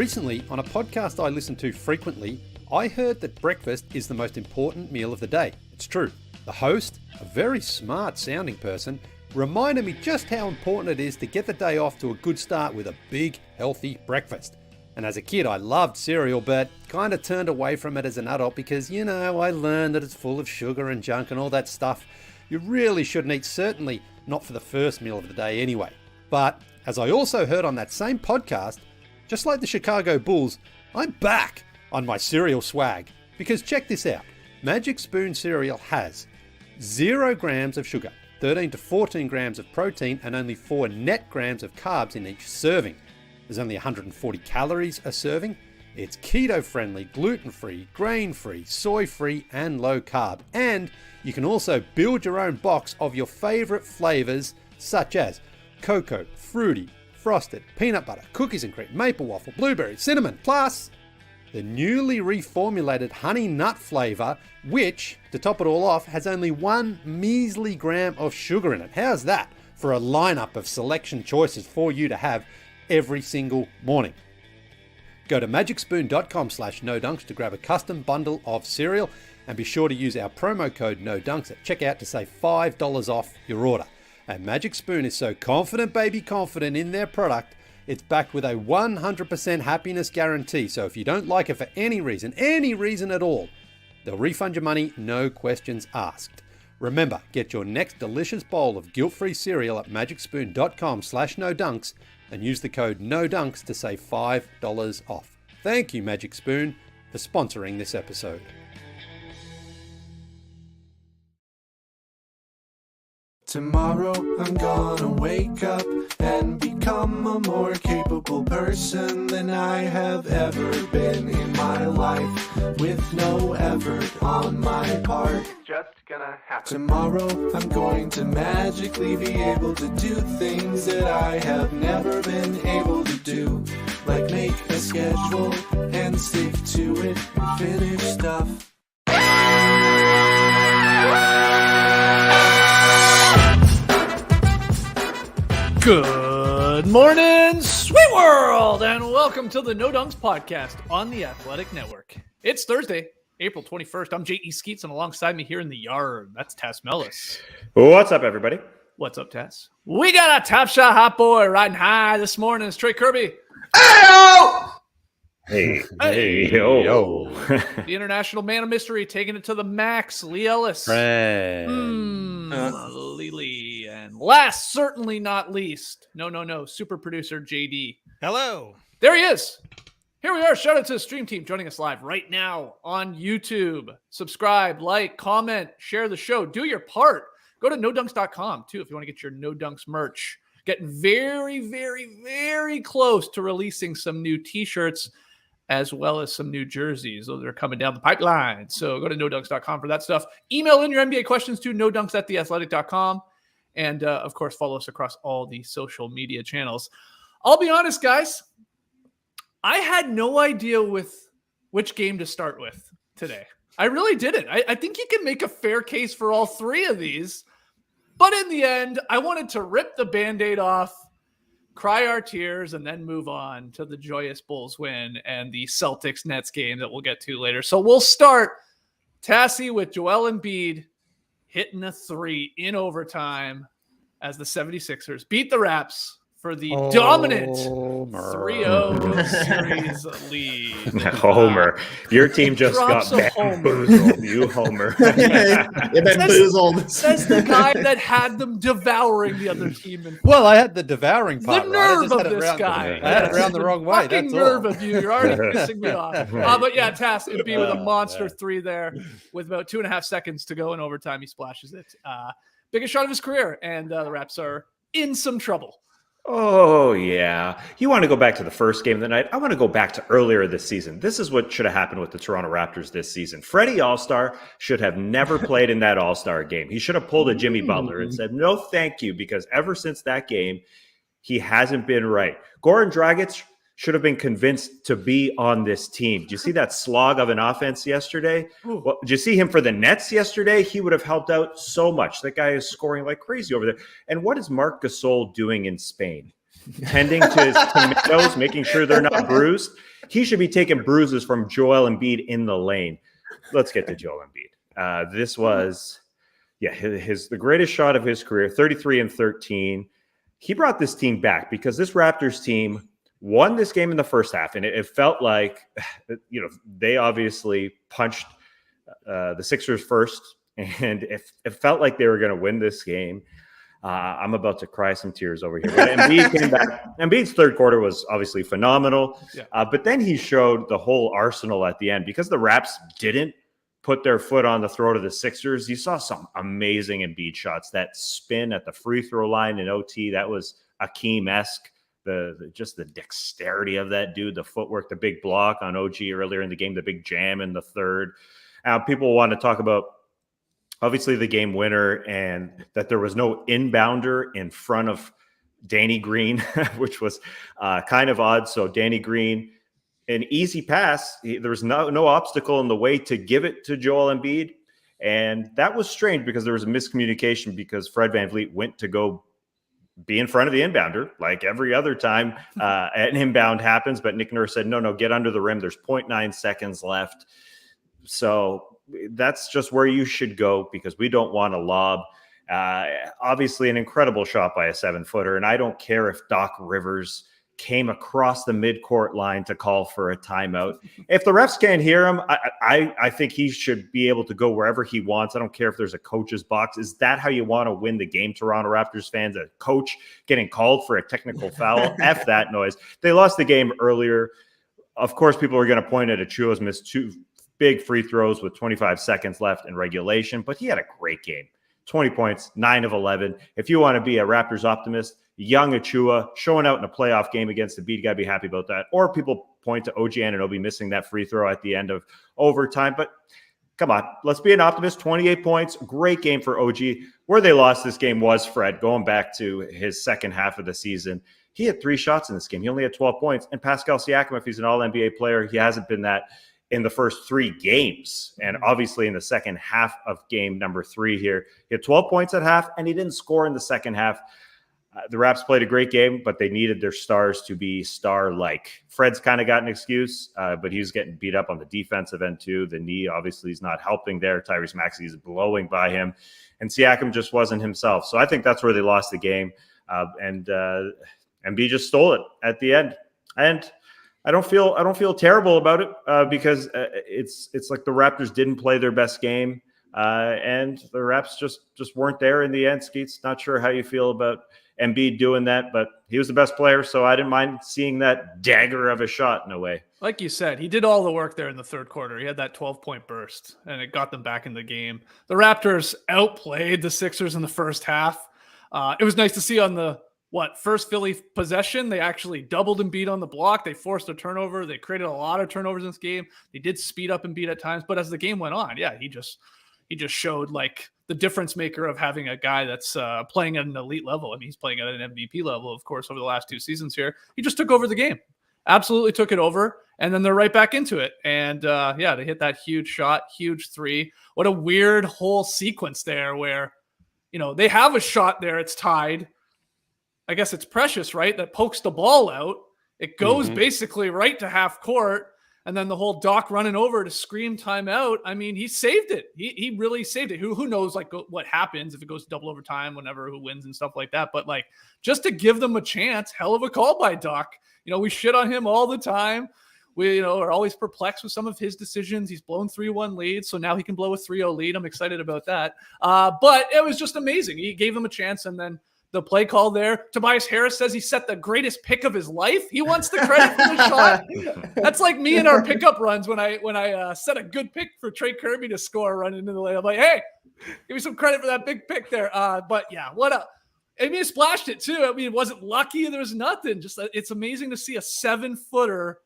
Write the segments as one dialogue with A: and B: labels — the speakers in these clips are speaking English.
A: Recently, on a podcast I listen to frequently, I heard that breakfast is the most important meal of the day. It's true. The host, a very smart sounding person, reminded me just how important it is to get the day off to a good start with a big, healthy breakfast. And as a kid, I loved cereal, but kind of turned away from it as an adult because, I learned that it's full of sugar and junk and all that stuff you really shouldn't eat, certainly not for the first meal of the day anyway. But as I also heard on that same podcast, just like the Chicago Bulls, I'm back on my cereal swag. Because check this out, Magic Spoon cereal has 0 grams of sugar, 13 to 14 grams of protein, and only 4 net grams of carbs in each serving. There's only 140 calories a serving. It's keto-friendly, gluten-free, grain-free, soy-free, and low-carb. And you can also build your own box of your favorite flavors, such as cocoa, fruity, frosted, peanut butter, cookies and cream, maple waffle, blueberry, cinnamon, plus the newly reformulated honey nut flavor, which, to top it all off, has only 1 measly gram of sugar in it. How's that for a lineup of selection choices for you to have every single morning? Go to magicspoon.com/nodunks to grab a custom bundle of cereal, and be sure to use our promo code NODUNKS at checkout to save $5 off your order. And Magic Spoon is so confident, baby confident in their product, it's backed with a 100% happiness guarantee. So if you don't like it for any reason at all, they'll refund your money, no questions asked. Remember, get your next delicious bowl of guilt-free cereal at magicspoon.com/nodunks and use the code NODUNKS to save $5 off. Thank you, Magic Spoon, for sponsoring this episode.
B: Tomorrow I'm gonna wake up and become a more capable person than I have ever been in my life, with no effort on my part.
C: It's just gonna happen.
B: Tomorrow I'm going to magically be able to do things that I have never been able to do, like make a schedule and stick to it and finish stuff.
D: Good morning, sweet world, and welcome to the No Dunks podcast on the Athletic Network. It's Thursday, April 21st. I'm J.E. Skeets, and alongside me here in the yard, that's Tass Mellis.
E: What's up, everybody?
D: What's up, Tass? We got a top shot hot boy riding high this morning. It's Trey Kirby.
E: Hey,
D: yo. The international man of mystery, taking it to the max, Lee Ellis. Lily. And last, certainly not least, no, super producer JD.
F: Hello.
D: There he is. Here we are. Shout out to the stream team joining us live right now on YouTube. Subscribe, like, comment, share the show. Do your part. Go to nodunks.com too if you want to get your No Dunks merch. Getting very, very, very close to releasing some new t-shirts as well as some new jerseys. Those are coming down the pipeline. So go to nodunks.com for that stuff. Email in your NBA questions to nodunks@theathletic.com. And, of course, follow us across all the social media channels. I'll be honest, guys. I had no idea with which game to start with today. I really didn't. I think you can make a fair case for all three of these. But in the end, I wanted to rip the Band-Aid off, cry our tears, and then move on to the joyous Bulls win and the Celtics-Nets game that we'll get to later. So we'll start, Tassie, with Joel Embiid hitting a 3 in overtime as the 76ers beat the Raps for the dominant 3-0 series lead.
E: Homer. Your team just got bamboozled. You Homer.
F: Bamboozled.
D: Says the guy that had them devouring the other team.
A: Well, I had the devouring part.
D: The nerve
A: right?
D: of this guy.
A: I had it around the wrong way.
D: Fucking
A: That's
D: nerve
A: all.
D: of you. You're already pissing me off. But yeah, Tass would be with a monster 3 there with about 2.5 seconds to go in overtime. He splashes it. Biggest shot of his career. And the Raps are in some trouble.
E: Oh, yeah. You want to go back to the first game of the night? I want to go back to earlier this season. This is what should have happened with the Toronto Raptors this season. Freddie All-Star should have never played in that All-Star game. He should have pulled a Jimmy Butler and said, no, thank you, because ever since that game, he hasn't been right. Goran Dragic should have been convinced to be on this team. Do you see that slog of an offense yesterday? Well, did you see him for the Nets yesterday? He would have helped out so much. That guy is scoring like crazy over there. And what is Marc Gasol doing in Spain? tending to his tomatoes, making sure they're not bruised. He should be taking bruises from Joel Embiid in the lane. Let's get to Joel Embiid. This was, the greatest shot of his career, 33 and 13. He brought this team back because this Raptors team won this game in the first half, and it felt like, they obviously punched the Sixers first, and it felt like they were going to win this game. I'm about to cry some tears over here. But Embiid came back. Embiid's third quarter was obviously phenomenal, but then he showed the whole arsenal at the end because the Raps didn't put their foot on the throat of the Sixers. You saw some amazing Embiid shots. That spin at the free throw line in OT, that was Akeem-esque. Just the dexterity of that dude, the footwork, the big block on OG earlier in the game, the big jam in the third. People want to talk about obviously the game winner and that there was no inbounder in front of Danny Green, which was kind of odd. So Danny Green, an easy pass. There was no obstacle in the way to give it to Joel Embiid. And that was strange because there was a miscommunication because Fred VanVleet went to go be in front of the inbounder like every other time an inbound happens. But Nick Nurse said, no, get under the rim. There's 0.9 seconds left. So that's just where you should go because we don't want to lob. Obviously, an incredible shot by a 7-footer. And I don't care if Doc Rivers came across the midcourt line to call for a timeout. If the refs can't hear him, I think he should be able to go wherever he wants. I don't care if there's a coach's box. Is that how you want to win the game, Toronto Raptors fans? A coach getting called for a technical foul? F that noise. They lost the game earlier. Of course, people are going to point at Achua's missed 2 big free throws with 25 seconds left in regulation, but he had a great game. 20 points, 9 of 11. If you want to be a Raptors optimist, young Achua showing out in a playoff game against the Embiid, got to be happy about that. Or people point to OG Anunoby missing that free throw at the end of overtime. But come on, let's be an optimist. 28 points, great game for OG. Where they lost this game was Fred, going back to his second half of the season. He had 3 shots in this game. He only had 12 points. And Pascal Siakam, if he's an all-NBA player, he hasn't been that in the first 3 games. And obviously in the second half of game number 3 here, he had 12 points at half, and he didn't score in the second half. The Raps played a great game, but they needed their stars to be star-like. Fred's kind of got an excuse, but he's getting beat up on the defensive end too. The knee obviously is not helping there. Tyrese Maxey is blowing by him, and Siakam just wasn't himself. So I think that's where they lost the game, and Embiid just stole it at the end. And I don't feel terrible about it because it's like the Raptors didn't play their best game, and the Raps just weren't there in the end. Skeets, not sure how you feel about Embiid doing that, but he was the best player, so I didn't mind seeing that dagger of a shot in a way. Like
D: you said, he did all the work there in the third quarter. He had that 12-point burst, and it got them back in the game. The Raptors outplayed the Sixers in the first half. It was nice to see on the first Philly possession, they actually doubled Embiid on the block. They forced a turnover. They created a lot of turnovers in this game. They did speed up Embiid at times, but as the game went on, he just showed like the difference maker of having a guy that's playing at an elite level. I mean, he's playing at an MVP level, of course, over the last 2 seasons here. He just took over the game. Absolutely took it over, and then they're right back into it. And they hit that huge shot, huge 3. What a weird whole sequence there where, they have a shot there. It's tied. I guess it's Precious, right? That pokes the ball out. It goes basically right to half court. And then the whole Doc running over to scream timeout. I mean, he saved it. He really saved it. Who knows like what happens if it goes double overtime, whenever, who wins and stuff like that. But like just to give them a chance, hell of a call by Doc. We shit on him all the time. We are always perplexed with some of his decisions. He's blown 3-1 leads, so now he can blow a 3-0 lead. I'm excited about that. But it was just amazing. He gave them a chance, and then the play call there. Tobias Harris says he set the greatest pick of his life. He wants the credit for the shot. That's like me in our pickup runs when I set a good pick for Trey Kirby to score running into the lane. I'm like, hey, give me some credit for that big pick there. But yeah, he splashed it too. I mean, it wasn't lucky. There was nothing. Just it's amazing to see a 7-footer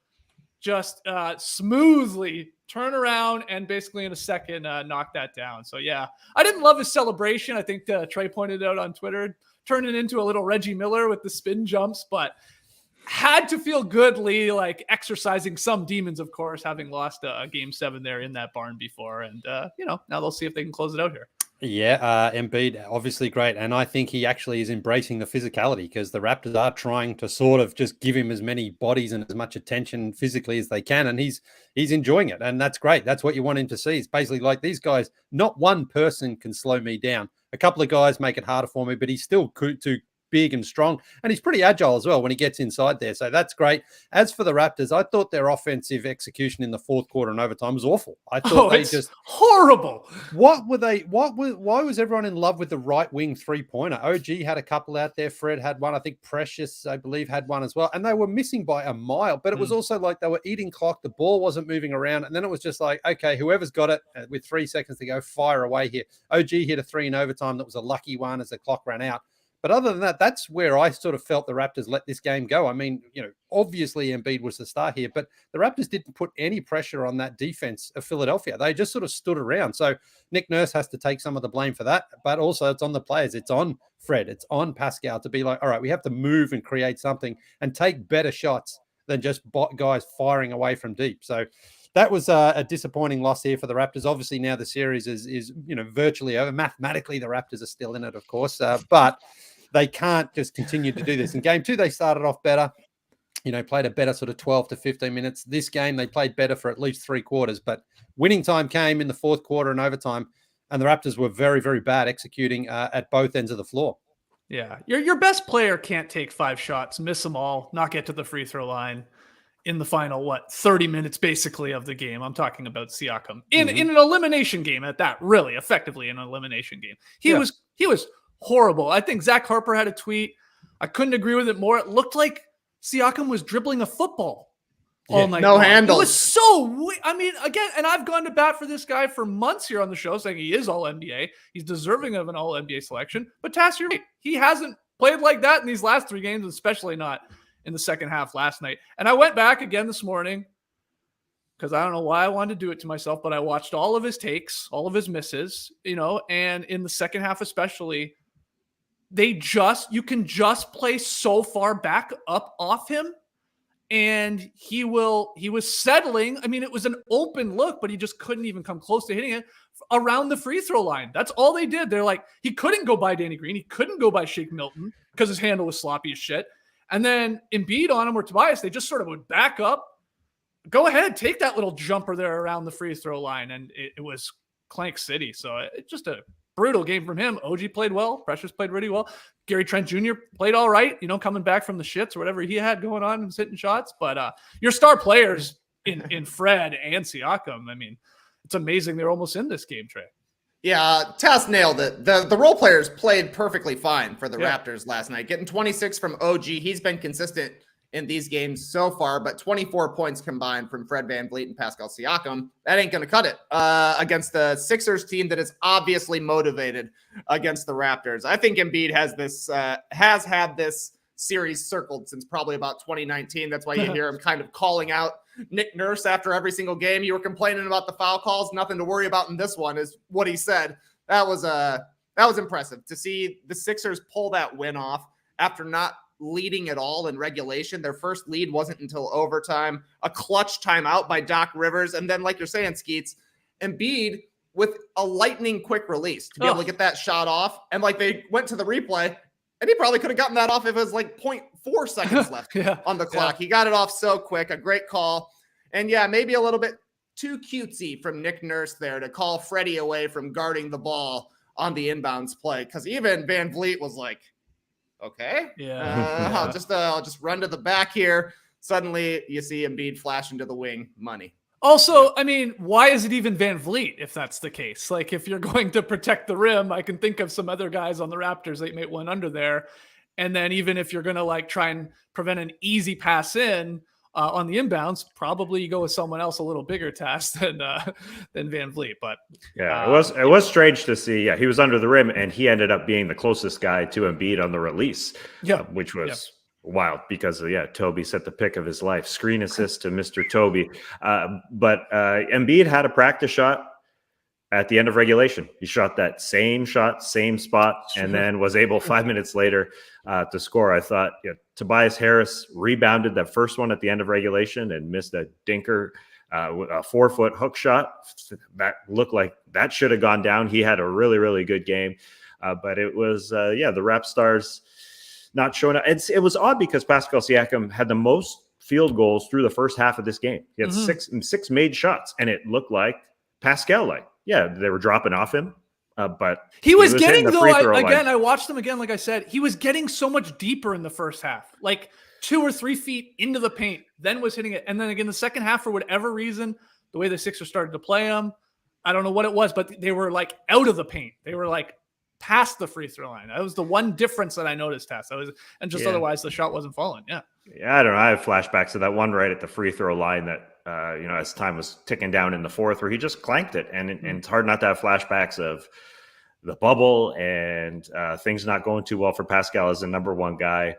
D: just smoothly turn around and basically in a second knock that down. So yeah, I didn't love his celebration. I think Trey pointed out on Twitter, turning it into a little Reggie Miller with the spin jumps, but had to feel good, Lee, like exercising some demons, of course, having lost a game 7 there in that barn before. And, now they'll see if they can close it out here.
A: Yeah, Embiid, obviously great. And I think he actually is embracing the physicality because the Raptors are trying to sort of just give him as many bodies and as much attention physically as they can. And he's enjoying it. And that's great. That's what you want him to see. It's basically like these guys, not one person can slow me down. A couple of guys make it harder for me, but he's still too big and strong. And he's pretty agile as well when he gets inside there. So that's great. As for the Raptors, I thought their offensive execution in the fourth quarter and overtime was awful. I thought they just
D: horrible.
A: Why was everyone in love with the right wing 3-pointer? OG had a couple out there. Fred had one. I think Precious, I believe, had one as well. And they were missing by a mile. But it was also like they were eating clock. The ball wasn't moving around. And then it was just like, okay, whoever's got it with 3 seconds to go, fire away here. OG hit a 3 in overtime. That was a lucky one as the clock ran out. But other than that, that's where I sort of felt the Raptors let this game go. I mean, obviously Embiid was the star here, but the Raptors didn't put any pressure on that defense of Philadelphia. They just sort of stood around. So Nick Nurse has to take some of the blame for that, but also it's on the players. It's on Fred. It's on Pascal to be like, all right, we have to move and create something and take better shots than just guys firing away from deep. So that was a disappointing loss here for the Raptors. Obviously now the series is virtually over. Mathematically, the Raptors are still in it, of course, but they can't just continue to do this. In game 2, they started off better, played a better sort of 12 to 15 minutes. This game, they played better for at least 3 quarters, but winning time came in the fourth quarter and overtime, and the Raptors were very, very bad executing at both ends of the floor.
D: Yeah. Your best player can't take 5 shots, miss them all, not get to the free throw line in the final, 30 minutes basically of the game. I'm talking about Siakam in an elimination game at that, really effectively an elimination game. He was horrible. I think Zach Harper had a tweet. I couldn't agree with it more. It looked like Siakam was dribbling a football all night.
F: No
D: long.
F: handles.
D: It was so again, and I've gone to bat for this guy for months here on the show saying he is all NBA. He's deserving of an all NBA selection. But Tass, you're right. He hasn't played like that in these last 3 games, especially not in the second half last night. And I went back again this morning because I don't know why I wanted to do it to myself, but I watched all of his takes, all of his misses, and in the second half especially, you can just play so far back up off him, and he was settling. I mean, it was an open look, but he just couldn't even come close to hitting it around the free throw line. That's all they did. They're like, he couldn't go by Danny Green. He couldn't go by Shake Milton because his handle was sloppy as shit. And then Embiid on him or Tobias, they just sort of would back up, go ahead, take that little jumper there around the free throw line. And it was Clank City. So it's just a brutal game from him. OG played well. Precious played really well. Gary Trent Jr. played all right, coming back from the shits or whatever he had going on and hitting shots. But your star players in Fred and Siakam, I mean, it's amazing they're almost in this game, Trey.
F: Yeah, Tass nailed it. The role players played perfectly fine for the Raptors last night. Getting 26 from OG. He's been consistent in these games so far, but 24 points combined from Fred VanVleet and Pascal Siakam. That ain't going to cut it against the Sixers team that is obviously motivated against the Raptors. I think Embiid has had this series circled since probably about 2019. That's why you hear him kind of calling out Nick Nurse after every single game. You were complaining about the foul calls. Nothing to worry about in this one is what he said. That was impressive to see the Sixers pull that win off after not leading at all in regulation. Their first lead wasn't until overtime, a clutch timeout by Doc Rivers. And then, like you're saying, Skeets, Embiid with a lightning quick release to be able to get that shot off. And they went to the replay and he probably could have gotten that off if it was 0.4 seconds left on the clock. He got it off so quick, a great call. And maybe a little bit too cutesy from Nick Nurse there to call Freddie away from guarding the ball on the inbounds play. Cause even VanVleet was like, okay. I'll just run to the back here. Suddenly you see Embiid flash into the wing. Money.
D: Also, I mean, why is it even VanVleet if that's the case? If you're going to protect the rim, I can think of some other guys on the Raptors that might went under there. And then even if you're going to try and prevent an easy pass in on the inbounds, probably you go with someone else a little bigger task than VanVleet. But
E: it was strange to see. Yeah, he was under the rim and he ended up being the closest guy to Embiid on the release, which was wild because Toby set the pick of his life. Screen assist to Mr. Toby. But Embiid had a practice shot at the end of regulation. He shot that same shot, same spot, and then was able 5 minutes later to score. I thought Tobias Harris rebounded that first one at the end of regulation and missed a dinker with a 4-foot hook shot that looked like that should have gone down. He had a really, really good game. But it was, the Raptors not showing up. It was odd because Pascal Siakam had the most field goals through the first half of this game. He had six made shots, and it looked like Pascal, they were dropping off him. But
D: he was getting, though, I watched him again, like I said, he was getting so much deeper in the first half, like 2 or 3 feet into the paint, then was hitting it. And then again, the second half, for whatever reason, the way the Sixers started to play him, I don't know what it was, but they were like out of the paint. They were like past the free throw line. That was the one difference that I noticed, Tess. Otherwise the shot wasn't falling. Yeah, I
E: don't know. I have flashbacks to that one right at the free throw line that, as time was ticking down in the fourth, where he just clanked it. And it's hard not to have flashbacks of the bubble and things not going too well for Pascal as the number one guy.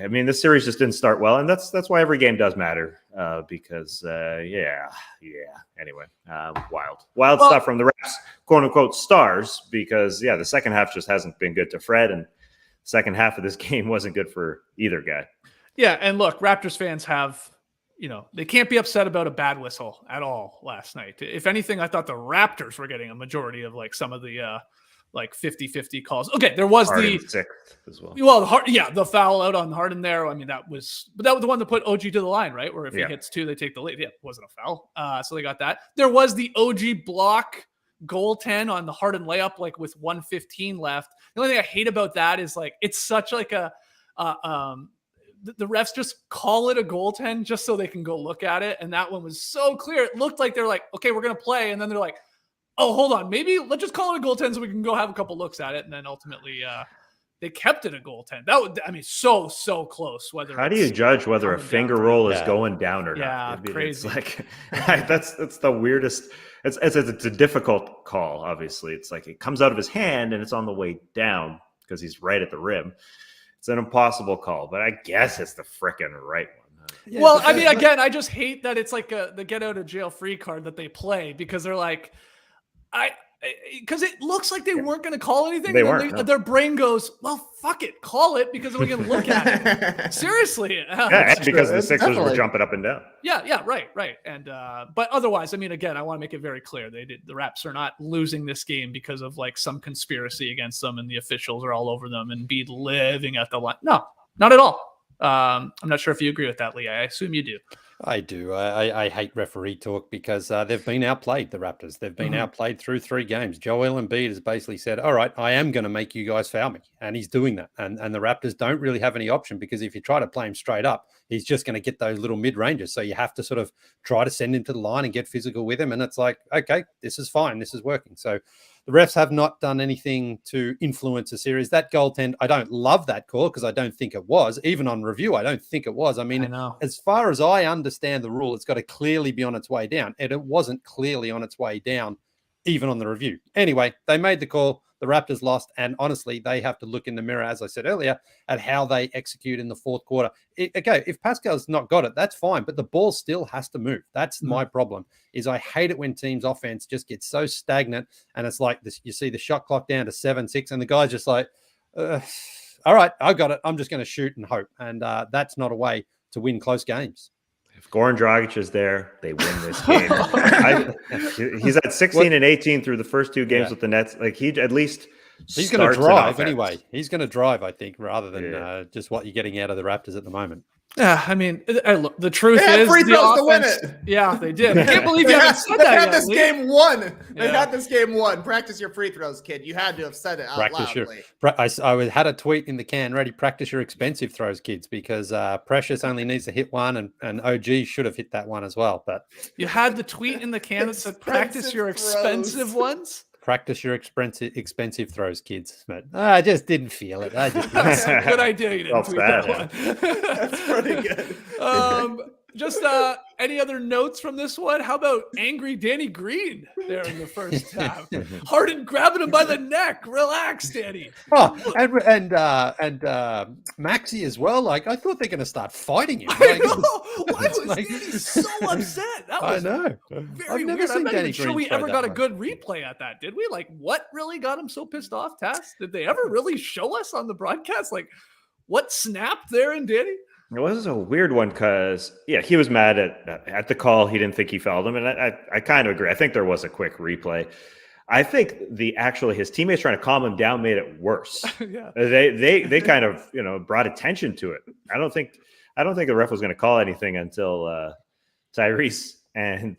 E: This series just didn't start well, and that's why every game does matter. Because anyway, wild stuff from the Raps, quote unquote stars. Because the second half just hasn't been good to Fred, and the second half of this game wasn't good for either guy.
D: Yeah, and look, Raptors fans have, they can't be upset about a bad whistle at all last night. If anything, I thought the Raptors were getting a majority of some of the 50-50 calls. Okay, there was
E: Harden the sixth as well.
D: Well, the foul out on Harden there. That was the one that put OG to the line, right? Where if he hits 2, they take the lead. Yeah, it wasn't a foul. So they got that. There was the OG block goaltend on the Harden layup, with 1:15 left. The only thing I hate about that is it's such the refs just call it a goaltend just so they can go look at it. And that one was so clear. It looked like they're like, okay, we're going to play. And then they're like, oh, hold on. Maybe let's just call it a goaltend so we can go have a couple looks at it. And then ultimately they kept it a goaltend. That would, so close.
E: How do you judge whether a finger roll is going down or not?
D: Yeah, crazy.
E: That's the weirdest. It's a difficult call, obviously. It's it comes out of his hand and it's on the way down because he's right at the rim. It's an impossible call, but I guess it's the frickin' right one.
D: Yeah, well, again, I just hate that it's the get out of jail free card that they play because they're because it looks like they weren't going to call anything.
E: They weren't.
D: Their brain goes, well, fuck it, call it because we can look at it. Seriously.
E: Because the Sixers were jumping up and down.
D: Yeah, right. And but otherwise, again, I want to make it very clear the Raps are not losing this game because of some conspiracy against them and the officials are all over them and be living at the line. No, not at all. I'm not sure if you agree with that, Lee. I assume you do.
A: I do. I hate referee talk because they've been outplayed, the Raptors. They've been outplayed through 3 games. Joel Embiid has basically said, all right, I am going to make you guys foul me. And he's doing that. And the Raptors don't really have any option because if you try to play him straight up, he's just going to get those little mid-ranges. So you have to sort of try to send him to the line and get physical with him. And it's okay, this is fine. This is working. So the refs have not done anything to influence a series. That goaltend, I don't love that call because I don't think it was. Even on review, I don't think it was. As far as I understand the rule, it's got to clearly be on its way down. And it wasn't clearly on its way down, even on the review. Anyway, they made the call. The Raptors lost. And honestly, they have to look in the mirror, as I said earlier, at how they execute in the fourth quarter. If Pascal's not got it, that's fine. But the ball still has to move. That's my problem. Is I hate it when teams' offense just gets so stagnant. And it's like this. You see the shot clock down to 7-6. And the guy's just like, all right, I got it. I'm just going to shoot and hope. And that's not a way to win close games.
E: If Goran Dragic is there, they win this game. He's at 16 and 18 through the first 2 games with the Nets. He at least
A: he's going to drive anyway. He's going to drive, I think, rather than just what you're getting out of the Raptors at the moment.
D: Yeah, look, the truth is
F: free throws to win
D: it. Yeah, they did. I can't believe you haven't said that yet.
F: This game won. They had this game won. Practice your free throws, kid. You had to have said it out loud.
A: I had a tweet in the can ready. Practice your expensive throws, kids, because Precious only needs to hit one, and OG should have hit that one as well. But
D: you had the tweet in the can that said, "Practice your expensive ones."
A: Practice your expensive throws, kids. But I just didn't feel it.
D: That's a good idea. You didn't tweet that one.
F: That's pretty good.
D: Just any other notes from this one? How about angry Danny Green there in the first half? Harden grabbing him by the neck. Relax, Danny.
A: Oh, and Maxey as well. I thought they're going to start fighting him.
D: I know. Why was Danny so upset? That was
A: I know.
D: Very weird. I'm not even sure we ever got a good replay at that, did we? What really got him so pissed off, Tass? Did they ever really show us on the broadcast? What snapped there in Danny?
E: It was a weird one because, he was mad at the call. He didn't think he fouled him. And I kind of agree. I think there was a quick replay. I think his teammates trying to calm him down made it worse.
D: Yeah.
E: They kind of, brought attention to it. I don't think the ref was going to call anything until Tyrese and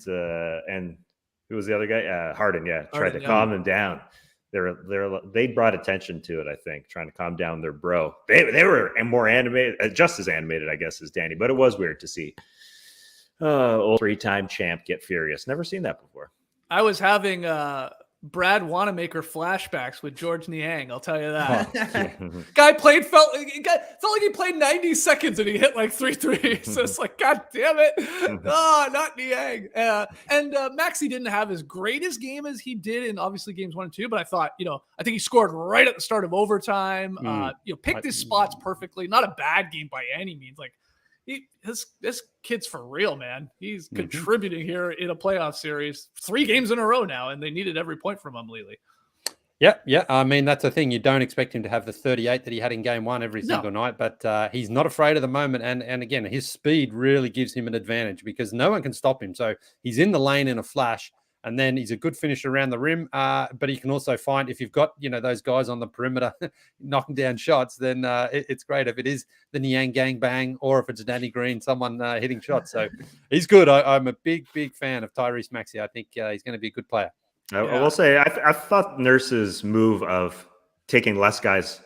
E: who was the other guy? Harden. Yeah. Tried to calm him down. They brought attention to it, I think, trying to calm down their bro. They were more animated, just as animated, I guess, as Danny, but it was weird to see old 3-time champ get furious. Never seen that before.
D: I was having Brad Wanamaker flashbacks with George Niang, I'll tell you that. Guy felt like he played 90 seconds and he hit like 3 threes. So it's like, God damn it. Not Niang. And Maxey didn't have as great as game as he did in obviously games 1 and 2, but I thought, I think he scored right at the start of overtime. Picked his spots perfectly. Not a bad game by any means. Like, this kid's for real, man. He's contributing here in a playoff series 3 games in a row now, and they needed every point from him lately.
A: Yeah. I mean, that's the thing. You don't expect him to have the 38 that he had in game 1 every single night, but he's not afraid of the moment. And again, his speed really gives him an advantage because no one can stop him. So he's in the lane in a flash. And then he's a good finisher around the rim, but he can also find, if you've got, those guys on the perimeter knocking down shots, then it's great if it is the Niang gang bang or if it's Danny Green, someone hitting shots. So he's good. I'm a big fan of Tyrese Maxey. I think he's going to be a good player.
E: I will say, I thought Nurse's move of taking less guys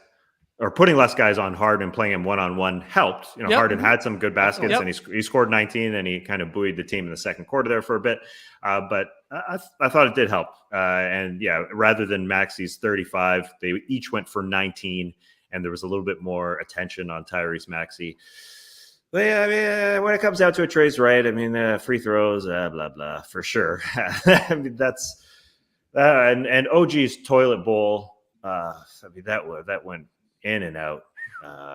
E: or putting less guys on Harden and playing him one-on-one helped. Harden had some good baskets and he scored 19 and he kind of buoyed the team in the second quarter there for a bit. But I thought it did help. Rather than Maxey's 35, they each went for 19 and there was a little bit more attention on Tyrese Maxey. But when it comes down to it, Trey's right. I mean, free throws, blah, blah, for sure. I mean, that's and OG's toilet bowl. That went in and out,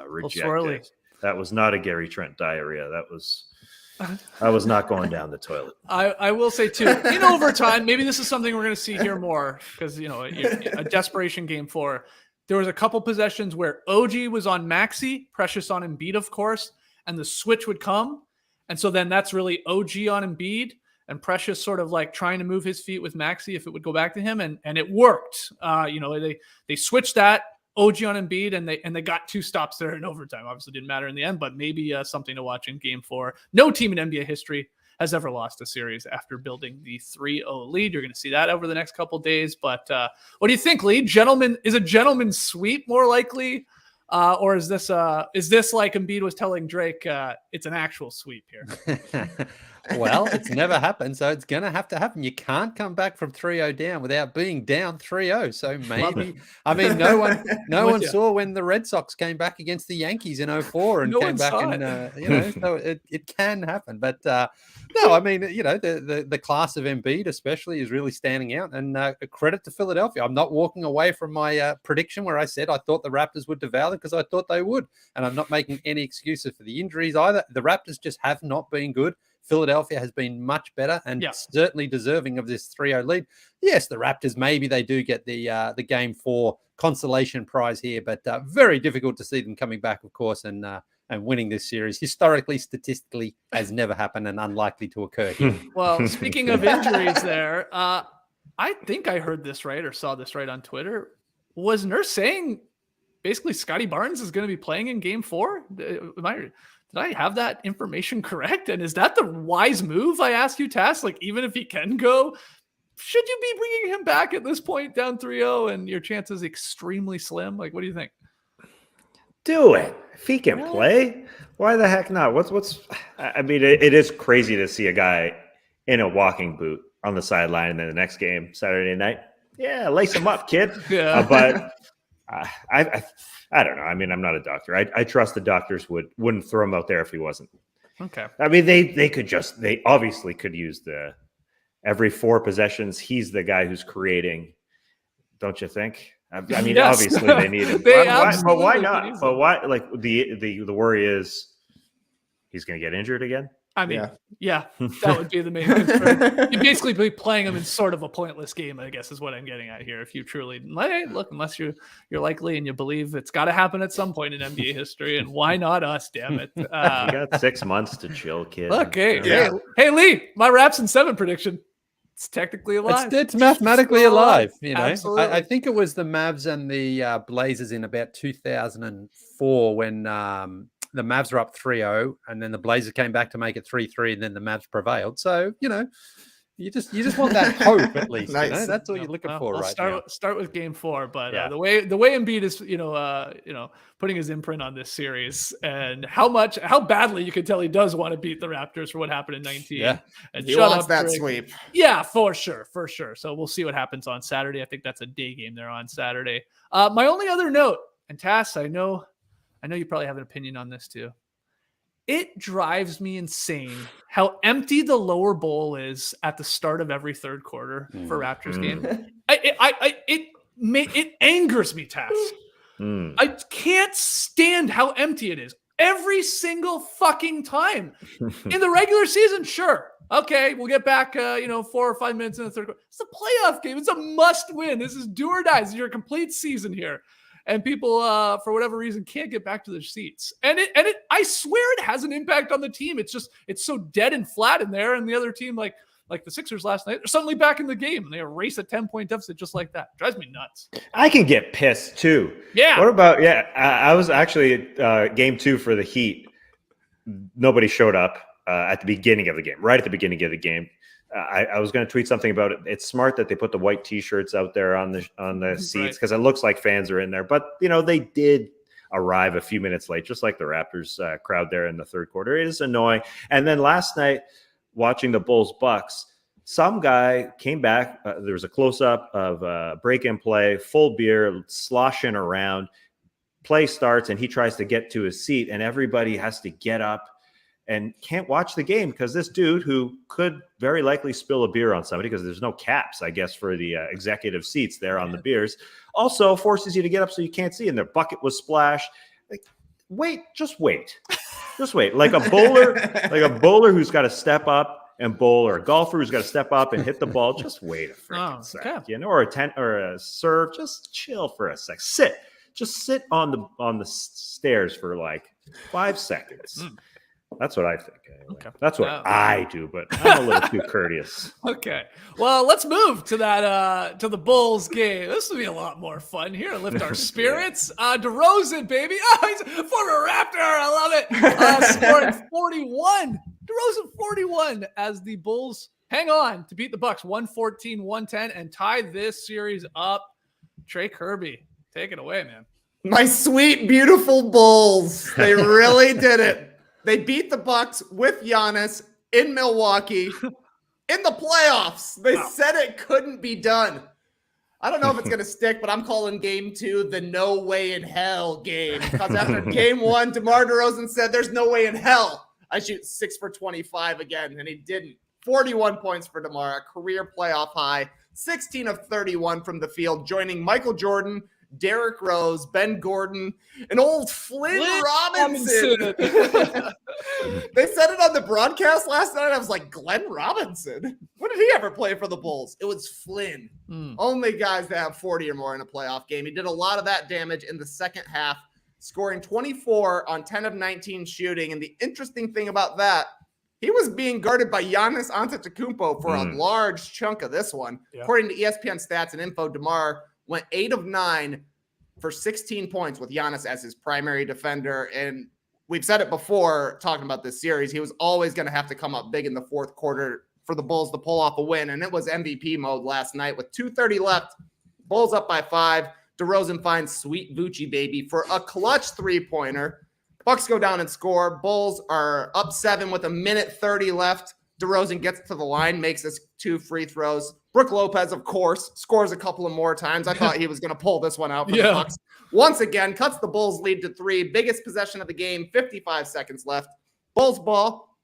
E: rejected. That was not a Gary Trent diarrhea. I was not going down the toilet.
D: I will say too, in overtime, maybe this is something we're going to see here more because a desperation game 4. There was a couple possessions where OG was on Maxey, Precious on Embiid, of course, and the switch would come, and so then that's really OG on Embiid and Precious sort of like trying to move his feet with Maxey if it would go back to him, and it worked. They switched that. OG on Embiid, and they got 2 stops there in overtime. Obviously didn't matter in the end, but maybe something to watch in game 4. No team in NBA history has ever lost a series after building the 3-0 lead. You're going to see that over the next couple days. But what do you think, Lee? Is a gentleman's sweep more likely? Or is this like Embiid was telling Drake, it's an actual sweep here?
A: Well, it's never happened, so it's going to have to happen. You can't come back from 3-0 down without being down 3-0. So maybe, I mean, no one saw when the Red Sox came back against the Yankees in 2004 and came back and, so it can happen. But no, I mean, the class of Embiid especially is really standing out, and credit to Philadelphia. I'm not walking away from my prediction where I said I thought the Raptors would devour them because I thought they would, and I'm not making any excuses for the injuries either. The Raptors just have not been good. Philadelphia has been much better and certainly deserving of this 3-0 lead. Yes, the Raptors, maybe they do get the game 4 consolation prize here, but very difficult to see them coming back, of course, and winning this series. Historically, statistically, has never happened and unlikely to occur here.
D: Well, speaking of injuries there, I think I heard this right or saw this right on Twitter. Was Nurse saying basically Scotty Barnes is going to be playing in game 4? Did I have that information correct? And is that the wise move? I ask you, Tass, like even if he can go, should you be bringing him back at this point down 3-0 and your chances extremely slim? Like, what do you think?
E: Do it. If he can play, why the heck not? I mean, it is crazy to see a guy in a walking boot on the sideline and then the next game, Saturday night. Yeah, lace him up, kid. But I don't know. I mean, I'm not a doctor. I trust the doctors wouldn't throw him out there if he wasn't.
D: Okay.
E: I mean, they obviously could use every 4 possessions. He's the guy who's creating, don't you think? I mean, yes. Obviously they need him. But why not? But why? Like the worry is he's going to get injured again.
D: I mean, yeah, that would be the main concern. You'd basically be playing them in sort of a pointless game, I guess, is what I'm getting at here. If you truly, hey, look, unless you're likely and you believe it's got to happen at some point in NBA history, and why not us? Damn it!
E: You got 6 months to chill, kid.
D: Look, hey, Lee, my Raps in 7 prediction. It's technically alive.
A: It's mathematically alive. You know,
D: Absolutely.
A: I think it was the Mavs and the Blazers in about 2004 when the Mavs were up 3-0, and then the Blazers came back to make it 3-3, and then the Mavs prevailed. So, you know, you just want that hope at least.
F: Nice.
A: You know? That's what you're looking for
D: We'll
A: right now.
D: start with game 4, but
A: Yeah.
D: the way Embiid is, putting his imprint on this series, and how badly you can tell he does want to beat the Raptors for what happened in 19.
A: Yeah.
D: And
F: He
D: shut
F: wants
D: up,
F: that
D: Drake.
F: sweep.
D: Yeah, for sure. So we'll see what happens on Saturday. I think that's a day game there on Saturday. My only other note, and Tass, I know you probably have an opinion on this too. It drives me insane how empty the lower bowl is at the start of every third quarter for Raptors game. It angers me, Tass. I can't stand how empty it is every single fucking time. In the regular season, sure. Okay, we'll get back 4 or 5 minutes in the third quarter. It's a playoff game. It's a must win. This is do or die. This is your complete season here. And people, for whatever reason, can't get back to their seats. And I swear it has an impact on the team. It's so dead and flat in there. And the other team, like the Sixers last night, they're suddenly back in the game and they erase a 10-point deficit just like that. Drives me nuts.
E: I can get pissed too.
D: Yeah.
E: What about, I was actually game 2 for the Heat. Nobody showed up at the beginning of the game, right at the beginning of the game. I was going to tweet something about it. It's smart that they put the white T-shirts out there on the seats because it looks like fans are in there. But they did arrive a few minutes late, just like the Raptors crowd there in the third quarter. It is annoying. And then last night, watching the Bulls Bucks, some guy came back. There was a close up of break and play, full beer, sloshing around. Play starts, and he tries to get to his seat, and everybody has to get up and can't watch the game because this dude, who could very likely spill a beer on somebody because there's no caps, I guess, for the executive seats there on the beers, also forces you to get up so you can't see, and their bucket was splashed. Like, just wait. Like a bowler who's got to step up and bowl, or a golfer who's got to step up and hit the ball. Just wait a freaking second, or a serve. Just chill for a sec. Just sit on the stairs for like 5 seconds. That's what I think. Anyway. Okay. That's what I do, but I'm a little too courteous.
D: Okay. Well, let's move to that to the Bulls game. This will be a lot more fun here. Lift our spirits. DeRozan, baby. Oh, he's a former Raptor. I love it. Scoring 41. DeRozan 41 as the Bulls hang on to beat the Bucks 114-110 and tie this series up. Trey Kirby, take it away, man.
F: My sweet, beautiful Bulls. They really did it. They beat the Bucks with Giannis in Milwaukee in the playoffs. They said it couldn't be done. I don't know if it's going to stick, but I'm calling game 2 the no way in hell game. Because after game 1, DeMar DeRozan said there's no way in hell I shoot 6 for 25 again, and he didn't. 41 points for DeMar, a career playoff high, 16 of 31 from the field, joining Michael Jordan, Derrick Rose, Ben Gordon, and old Flynn Robinson. They said it on the broadcast last night. I was like, Glenn Robinson? When did he ever play for the Bulls? It was Flynn. Only guys that have 40 or more in a playoff game. He did a lot of that damage in the second half, scoring 24 on 10 of 19 shooting. And the interesting thing about that, he was being guarded by Giannis Antetokounmpo for a large chunk of this one. Yeah. According to ESPN stats and info, DeMar went 8 of 9 for 16 points with Giannis as his primary defender. And we've said it before talking about this series. He was always going to have to come up big in the fourth quarter for the Bulls to pull off a win. And it was MVP mode last night with 2:30 left. Bulls up by 5. DeRozan finds sweet Vucci baby for a clutch 3-pointer. Bucks go down and score. Bulls are up 7 with 1:30 left. DeRozan gets to the line, makes his 2 free throws. Brook Lopez, of course, scores a couple of more times. I thought he was going to pull this one out for the Bucks. Once again, cuts the Bulls lead to 3. Biggest possession of the game, 55 seconds left. Bulls ball.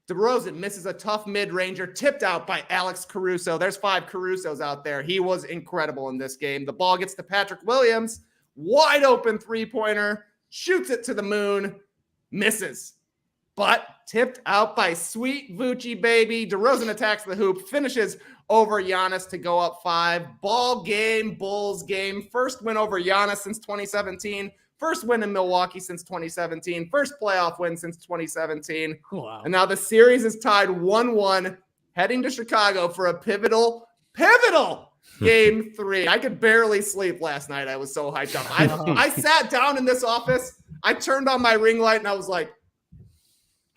F: DeRozan misses a tough mid-ranger, tipped out by Alex Caruso. There's 5 Carusos out there. He was incredible in this game. The ball gets to Patrick Williams. Wide open 3-pointer. Shoots it to the moon. Misses. but tipped out by sweet Voochie baby. DeRozan attacks the hoop, finishes over Giannis to go up 5. Ball game, Bulls game. First win over Giannis since 2017. First win in Milwaukee since 2017. First playoff win since 2017.
D: Wow.
F: And now the series is tied 1-1, heading to Chicago for a pivotal game 3. I could barely sleep last night. I was so hyped up. I sat down in this office. I turned on my ring light and I was like,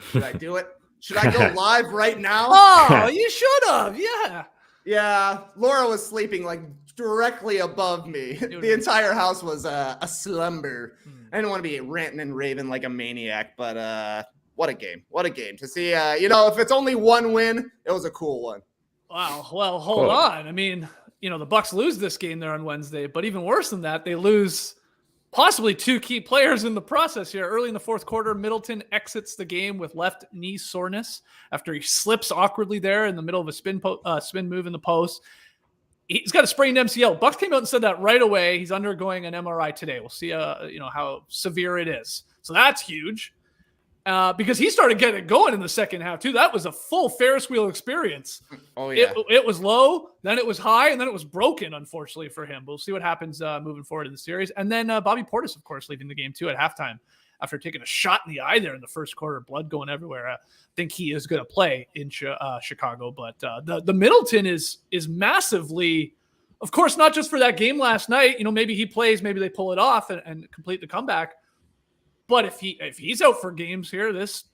F: should I do it? Should I go live right now?
D: Oh, you should have. Yeah.
F: Yeah. Laura was sleeping like directly above me. The entire house was a slumber. I didn't want to be ranting and raving like a maniac, but what a game. What a game to see. If it's only one win, it was a cool one.
D: Wow. Well, hold on. I mean, the Bucks lose this game there on Wednesday, but even worse than that, they lose possibly 2 key players in the process here. Early in the fourth quarter, Middleton exits the game with left knee soreness after he slips awkwardly there in the middle of a spin move in the post. He's got a sprained MCL. Bucks came out and said that right away. He's undergoing an MRI today. We'll see, how severe it is. So that's huge because he started getting it going in the second half too. That was a full Ferris wheel experience.
F: Oh yeah.
D: It was low, then it was high, and then it was broken, unfortunately for him. But we'll see what happens moving forward in the series. And then Bobby Portis, of course, leaving the game too at halftime after taking a shot in the eye there in the first quarter, blood going everywhere. I think he is going to play in Chicago, but the Middleton is massively, of course, not just for that game last night. Maybe he plays, maybe they pull it off and complete the comeback. But if he's out for games here, this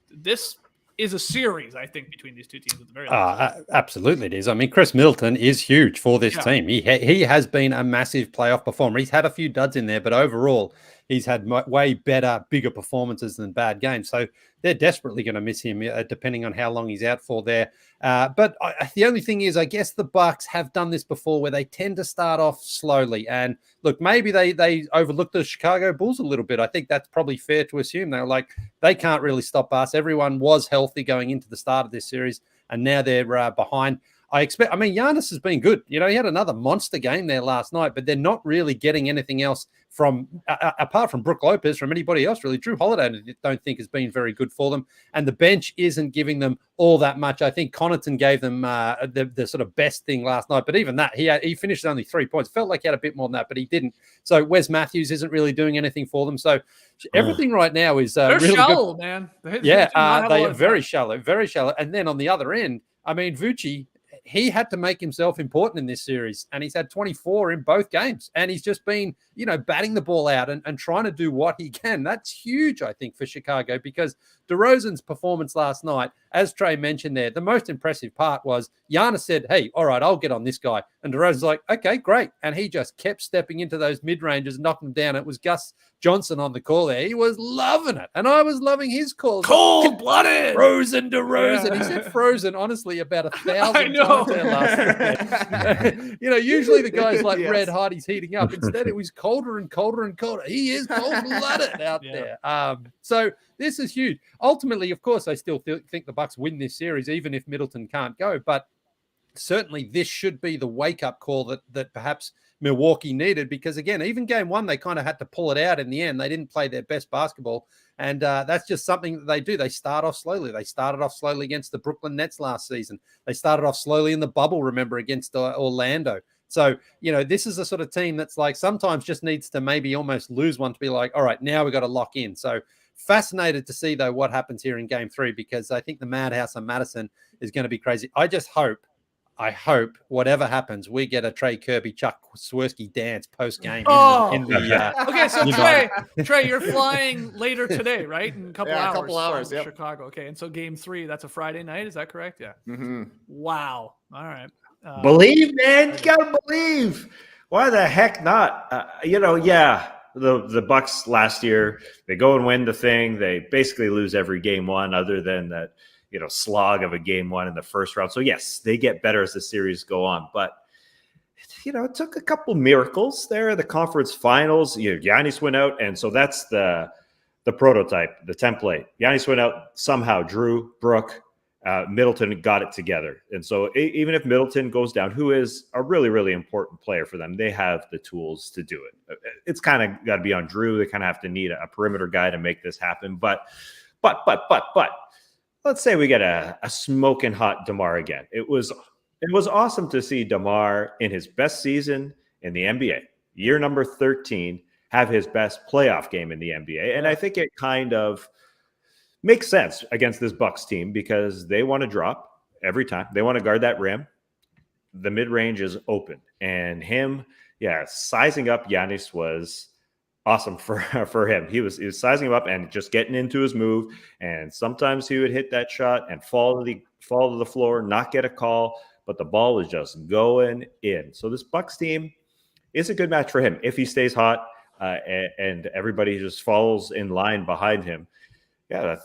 D: is a series, I think, between these two teams at the very least.
A: Absolutely it is. I mean, Khris Middleton is huge for this team. He has been a massive playoff performer. He's had a few duds in there, but overall, he's had way better, bigger performances than bad games. So they're desperately going to miss him, depending on how long he's out for there. But the only thing is, I guess the Bucks have done this before where they tend to start off slowly. And look, maybe they overlooked the Chicago Bulls a little bit. I think that's probably fair to assume. They were like, they can't really stop us. Everyone was healthy going into the start of this series, and now they're behind. Giannis has been good. He had another monster game there last night, but they're not really getting anything else from, apart from Brook Lopez, from anybody else, really. Drew Holiday, I don't think has been very good for them. And the bench isn't giving them all that much. I think Connaughton gave them the sort of best thing last night, but even that, he finished only 3 points. Felt like he had a bit more than that, but he didn't. So Wes Matthews isn't really doing anything for them. So everything right now is
D: they're
A: really
D: shallow,
A: good.
D: Man.
A: They are very shallow, very shallow. And then on the other end, Voochie, he had to make himself important in this series, and he's had 24 in both games, and he's just been, batting the ball out and trying to do what he can. That's huge, I think, for Chicago, because DeRozan's performance last night, as Trey mentioned there, the most impressive part was Giannis said, hey, all right, I'll get on this guy. And DeRozan's like, okay, great. And he just kept stepping into those mid-ranges, knocking them down. It was Gus Johnson on the call there. He was loving it. And I was loving his calls.
D: Cold-blooded.
A: Frozen DeRozan.
D: Yeah.
A: He said frozen, honestly, about 1,000 times there last night. Usually the guy's like red hot, he's heating up. Instead, it was colder and colder and colder. He is cold-blooded out there. So this is huge. Ultimately, of course, I still think the Bucks win this series, even if Middleton can't go. But certainly this should be the wake-up call that perhaps Milwaukee needed, because, again, even game 1, they kind of had to pull it out in the end. They didn't play their best basketball, and that's just something that they do. They start off slowly. They started off slowly against the Brooklyn Nets last season. They started off slowly in the bubble, remember, against Orlando. So, this is a sort of team that's like sometimes just needs to maybe almost lose one to be like, all right, now we've got to lock in. So fascinated to see, though, what happens here in game 3, because I think the madhouse on Madison is going to be crazy. I hope whatever happens, we get a Trey Kirby, Chuck Swirsky dance post-game.
D: Okay, so Trey, you're flying later today, right? In a couple hours.
F: A couple hours,
D: yep. Chicago. Okay, and so game 3, that's a Friday night. Is that correct? Yeah.
F: Mm-hmm.
D: Wow. All right.
E: Believe, man. You got to believe. Why the heck not? The Bucks last year, they go and win the thing. They basically lose every game 1 other than that, slog of a game 1 in the first round. So yes, they get better as the series go on, but it took a couple miracles there in the conference finals. Giannis went out, and so that's the prototype, the template. Giannis went out somehow. Drew, Brook, Middleton got it together. And so even if Middleton goes down, who is a really, really important player for them, they have the tools to do it. It's kind of got to be on Drew. They kind of have to need a perimeter guy to make this happen. But let's say we get a smoking hot DeMar again. It was awesome to see DeMar in his best season in the NBA, year number 13, have his best playoff game in the NBA. And I think it kind of makes sense against this Bucks team because they want to drop every time. They want to guard that rim. The mid-range is open. And him, sizing up Giannis was awesome for him. He was sizing him up and just getting into his move. And sometimes he would hit that shot and fall to the floor, not get a call, but the ball was just going in. So this Bucks team is a good match for him if he stays hot and everybody just falls in line behind him. Yeah,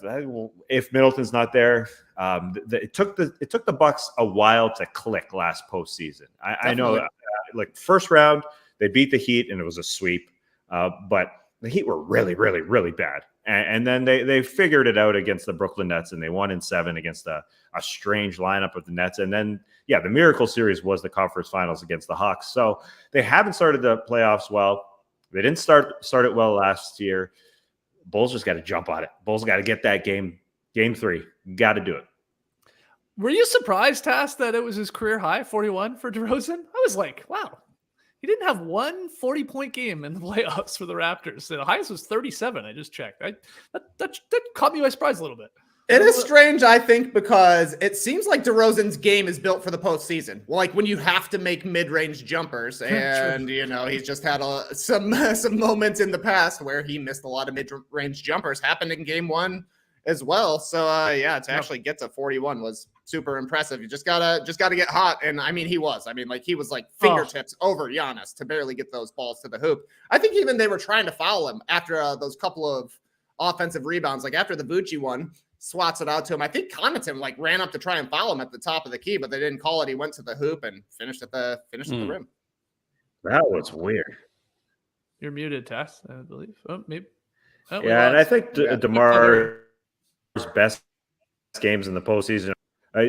E: if Middleton's not there, it took the Bucks a while to click last postseason. I know, like first round they beat the Heat and it was a sweep, but the Heat were really, really, really bad. And then they figured it out against the Brooklyn Nets and they won in 7 against a strange lineup of the Nets. And then the Miracle Series was the conference finals against the Hawks. So they haven't started the playoffs well. They didn't start it well last year. Bulls just got to jump on it. Bulls got to get that game 3. Got to do it.
D: Were you surprised, Tass, that it was his career high, 41 for DeRozan? I was like, wow. He didn't have one 40-point game in the playoffs for the Raptors. The highest was 37. I just checked. That caught me by surprise a little bit.
F: It is strange, I think, because it seems like DeRozan's game is built for the postseason. Like when you have to make mid-range jumpers, and he's just had some moments in the past where he missed a lot of mid-range jumpers. Happened in Game 1 as well. So to actually get to 41 was super impressive. You just gotta get hot, and I mean he was. I mean he was like fingertips over Giannis to barely get those balls to the hoop. I think even they were trying to foul him after those couple of offensive rebounds, like after the Bucci one. Swats it out to him. I think Connaughton ran up to try and foul him at the top of the key, but they didn't call it. He went to the hoop and finished at the rim.
E: That was weird.
D: You're muted, Tess, I believe. Oh, maybe. Oh,
E: and I think DeMar's best games in the postseason.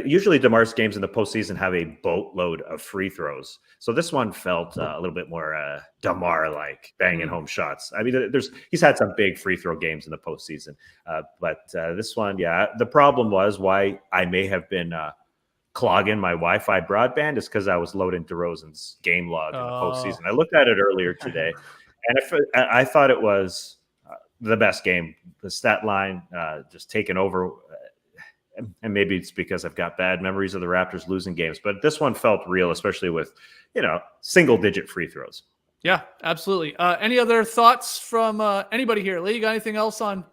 E: Usually DeMar's games in the postseason have a boatload of free throws. So this one felt a little bit more DeMar-like, banging home shots. I mean, he's had some big free throw games in the postseason. But this one, the problem was why I may have been clogging my Wi-Fi broadband is because I was loading DeRozan's game log in the postseason. I looked at it earlier today, and I thought it was the best game. The stat line just taken over. And maybe it's because I've got bad memories of the Raptors losing games, but this one felt real, especially with, single-digit free throws.
D: Yeah, absolutely. Any other thoughts from anybody here? Lee, you got anything else on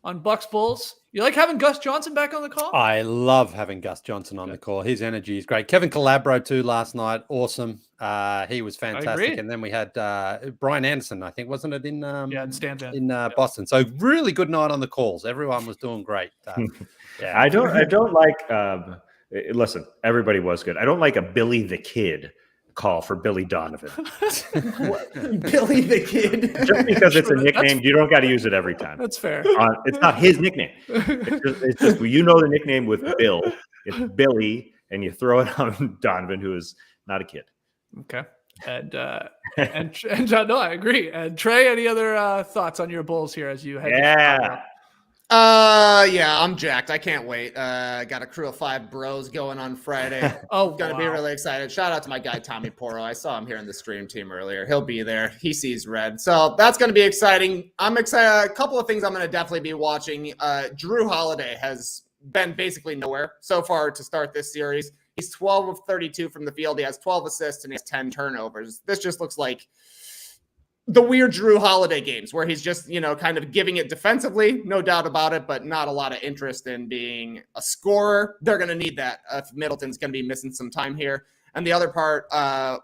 D: Bucks Bulls? You like having Gus Johnson back on the call?
A: I love having Gus Johnson on the call. His energy is great. Kevin Calabro too last night. Awesome. He was fantastic. And then we had Brian Anderson, I think, wasn't it in Boston? So really good night on the calls. Everyone was doing great.
E: I don't like listen, everybody was good. I don't like a Billy the Kid call for Billy Donovan.
F: Billy the Kid.
E: Just because it's a nickname, you don't got to use it every time.
D: That's fair.
E: It's not his nickname. It's just the nickname with Bill. It's Billy, and you throw it on Donovan, who is not a kid.
D: Okay. And no, I agree. And Trey, any other thoughts on your Bulls here as you head to Chicago?
F: I'm jacked. I can't wait. Got a crew of 5 bros going on Friday. Gonna be really excited. Shout out to my guy Tommy Porro. I saw him here in the stream team earlier. He'll be there. He sees red. So that's gonna be exciting. I'm excited. A couple of things I'm gonna definitely be watching. Drew Holiday has been basically nowhere so far to start this series. He's 12 of 32 from the field. He has 12 assists and he has 10 turnovers. This just looks like the weird Drew Holiday games where he's just, kind of giving it defensively, no doubt about it, but not a lot of interest in being a scorer. They're going to need that if Middleton's going to be missing some time here. And the other part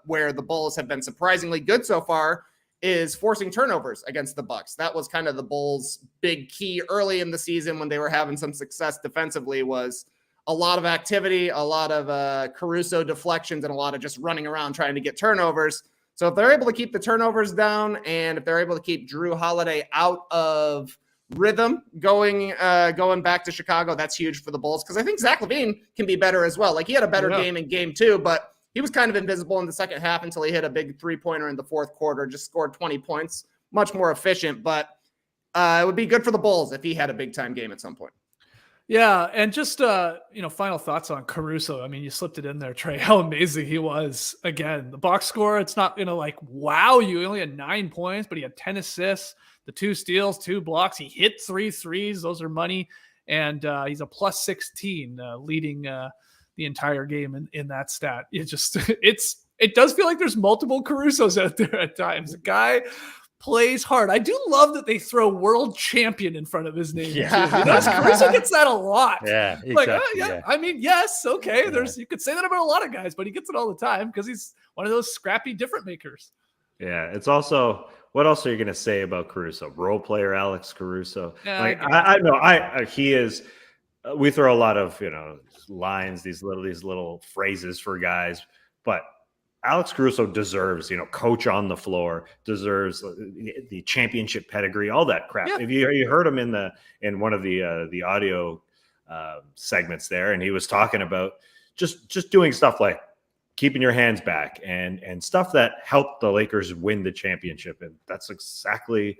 F: where the Bulls have been surprisingly good so far is forcing turnovers against the Bucks. That was kind of the Bulls' big key early in the season when they were having some success defensively, was a lot of activity, a lot of Caruso deflections, and a lot of just running around trying to get turnovers. So if they're able to keep the turnovers down, and if they're able to keep Drew Holiday out of rhythm going back to Chicago, that's huge for the Bulls, because I think Zach LaVine can be better as well. Like, he had a better game in Game 2, but he was kind of invisible in the second half until he hit a big three-pointer in the fourth quarter, just scored 20 points, much more efficient. But it would be good for the Bulls if he had a big-time game at some point.
D: Yeah, and just final thoughts on Caruso. I mean, you slipped it in there, Trey. How amazing he was. Again, the box score, it's not wow you. He only had 9 points, but he had 10 assists, the 2 steals, 2 blocks. He hit 3 threes. Those are money. And he's a plus 16 leading the entire game in that stat. It does feel like there's multiple Carusos out there at times. The guy plays hard. I do love that they throw world champion in front of his name.
E: Yeah.
D: Caruso gets that a lot.
E: Yeah, exactly.
D: I mean, yes, okay. You could say that about a lot of guys, but he gets it all the time because he's one of those scrappy difference makers.
E: Yeah, it's also, what else are you going to say about Caruso? Role player Alex Caruso.
D: Yeah,
E: he is. We throw a lot of lines, these little phrases for guys, but Alex Caruso deserves, coach on the floor, deserves the championship pedigree, all that crap.
D: Yeah.
E: If you heard him in one of the audio segments there, and he was talking about just doing stuff like keeping your hands back and stuff that helped the Lakers win the championship, and that's exactly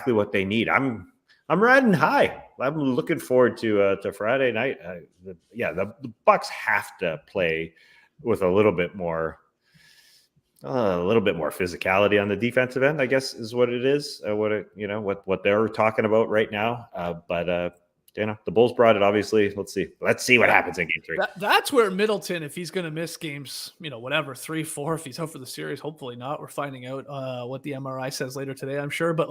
E: what they need. I'm riding high. I'm looking forward to Friday night. The Bucks have to play with a little bit more physicality on the defensive end, I guess, is what it is. What they're talking about right now. But the Bulls brought it. Obviously, let's see what happens in Game 3.
D: That's where Middleton, if he's going to miss games, 3, 4, if he's out for the series, hopefully not. We're finding out what the MRI says later today, I'm sure. But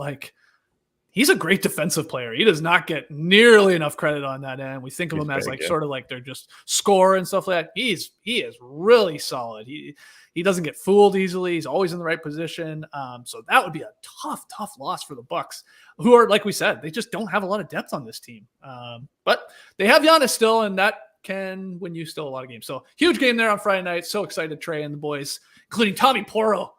D: he's a great defensive player. He does not get nearly enough credit on that end. We think of him as sort of like they're just score and stuff like that. He is really solid. He doesn't get fooled easily. He's always in the right position. So that would be a tough loss for the Bucks, who are, like we said, they just don't have a lot of depth on this team. But they have Giannis still, and that can win you still a lot of games. So huge game there on Friday night. So excited, Trey and the boys, including Tommy Porro.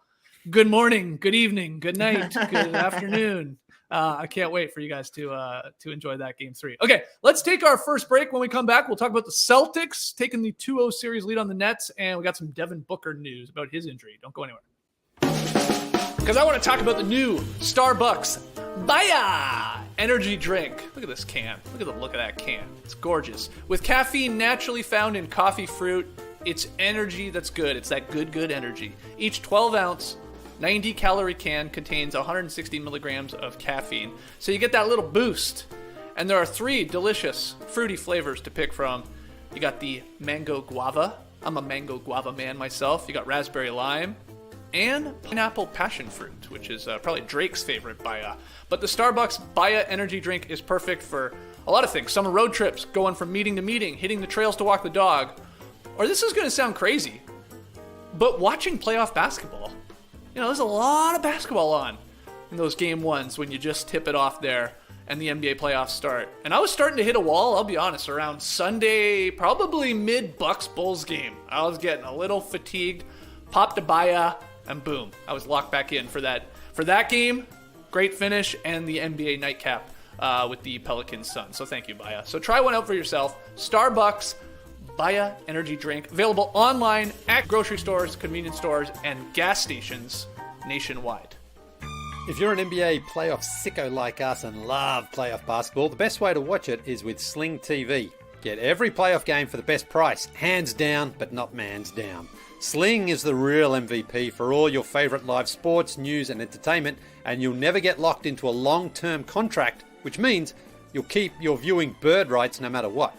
D: Good morning, good evening, good night, good afternoon. I can't wait for you guys to enjoy that Game 3. Okay, let's take our first break. When we come back, we'll talk about the Celtics taking the 2-0 series lead on the Nets, and we got some Devin Booker news about his injury. Don't go anywhere. Because I want to talk about the new Starbucks Baya energy drink. Look at this can. Look at the look of that can. It's gorgeous. With caffeine naturally found in coffee fruit, it's energy that's good. It's that good energy. Each 12-ounce 90-calorie can contains 160 milligrams of caffeine. So you get that little boost. And there are 3 delicious fruity flavors to pick from. You got the mango guava. I'm a mango guava man myself. You got raspberry lime. And pineapple passion fruit, which is probably Drake's favorite Baya. But the Starbucks Baya energy drink is perfect for a lot of things. Summer road trips, going from meeting to meeting, hitting the trails to walk the dog. Or this is going to sound crazy, but watching playoff basketball. There's a lot of basketball on in those game ones when you just tip it off there and the NBA playoffs start. And I was starting to hit a wall, I'll be honest, around Sunday, probably mid-Bucks Bulls game. I was getting a little fatigued, popped a Baya, and boom, I was locked back in for that game. Great finish and the NBA nightcap with the Pelicans Suns. So thank you, Baya. So try one out for yourself. Starbucks Baya energy drink, available online at grocery stores, convenience stores, and gas stations nationwide.
A: If you're an NBA playoff sicko like us and love playoff basketball, the best way to watch it is with Sling TV. Get every playoff game for the best price, hands down, but not man's down. Sling is the real MVP for all your favorite live sports, news, and entertainment, and you'll never get locked into a long-term contract, which means you'll keep your viewing bird rights no matter what.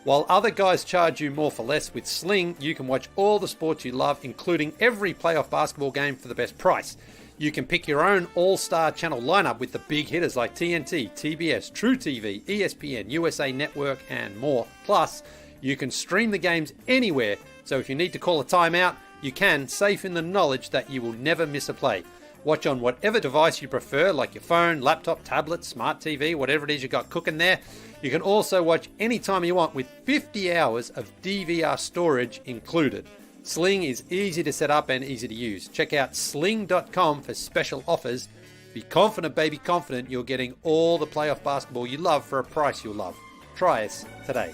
A: While other guys charge you more for less, with Sling, you can watch all the sports you love, including every playoff basketball game for the best price. You can pick your own all-star channel lineup with the big hitters like TNT, TBS, True TV, ESPN, USA Network, and more. Plus, you can stream the games anywhere, so if you need to call a timeout, you can, safe in the knowledge that you will never miss a play. Watch on whatever device you prefer, like your phone, laptop, tablet, smart TV, whatever it is you got cooking there. You can also watch anytime you want with 50 hours of DVR storage included. Sling is easy to set up and easy to use. Check out sling.com for special offers. Be confident, baby, confident you're getting all the playoff basketball you love for a price you'll love. Try us today.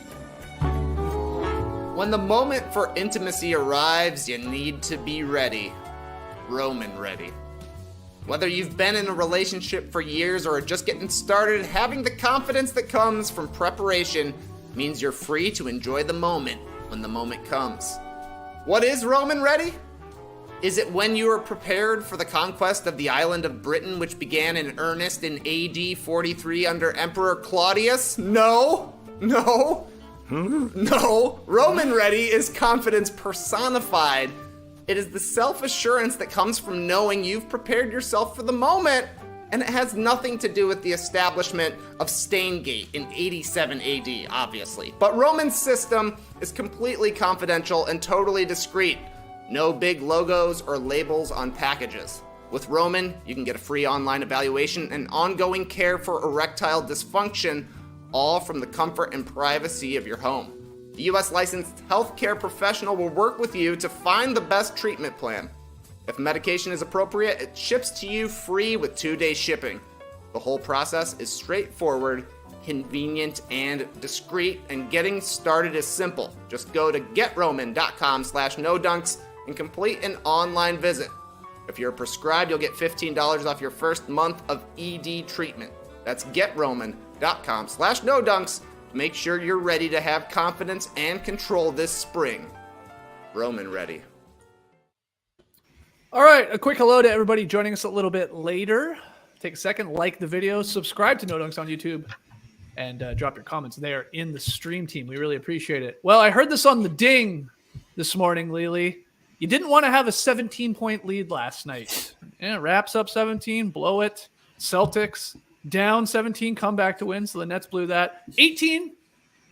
F: When the moment for intimacy arrives, you need to be ready. Roman ready. Whether you've been in a relationship for years or are just getting started, having the confidence that comes from preparation means you're free to enjoy the moment when the moment comes. What is Roman ready? Is it when you are prepared for the conquest of the island of Britain, which began in earnest in AD 43 under Emperor Claudius? No. Roman ready is confidence personified. It is the self-assurance that comes from knowing you've prepared yourself for the moment, and it has nothing to do with the establishment of Staingate in 87 AD, obviously. But Roman's system is completely confidential and totally discreet. No big logos or labels on packages. With Roman, you can get a free online evaluation and ongoing care for erectile dysfunction, all from the comfort and privacy of your home. The U.S. licensed healthcare professional will work with you to find the best treatment plan. If medication is appropriate, it ships to you free with 2-day shipping. The whole process is straightforward, convenient, and discreet, and getting started is simple. Just go to getroman.com/nodunks and complete an online visit. If you're prescribed, you'll get $15 off your first month of ED treatment. That's getroman.com/nodunks to make sure you're ready to have confidence and control this spring. Roman ready.
D: All right, a quick hello to everybody joining us a little bit later. Take a second, like the video, subscribe to No Dunks on YouTube, and drop your comments there in the stream team. We really appreciate it. Well, I heard this on the ding this morning, Lily. You didn't want to have a 17-point lead last night. Yeah, Raps up 17, blow it. Celtics down 17, come back to win, so the Nets blew that. 18,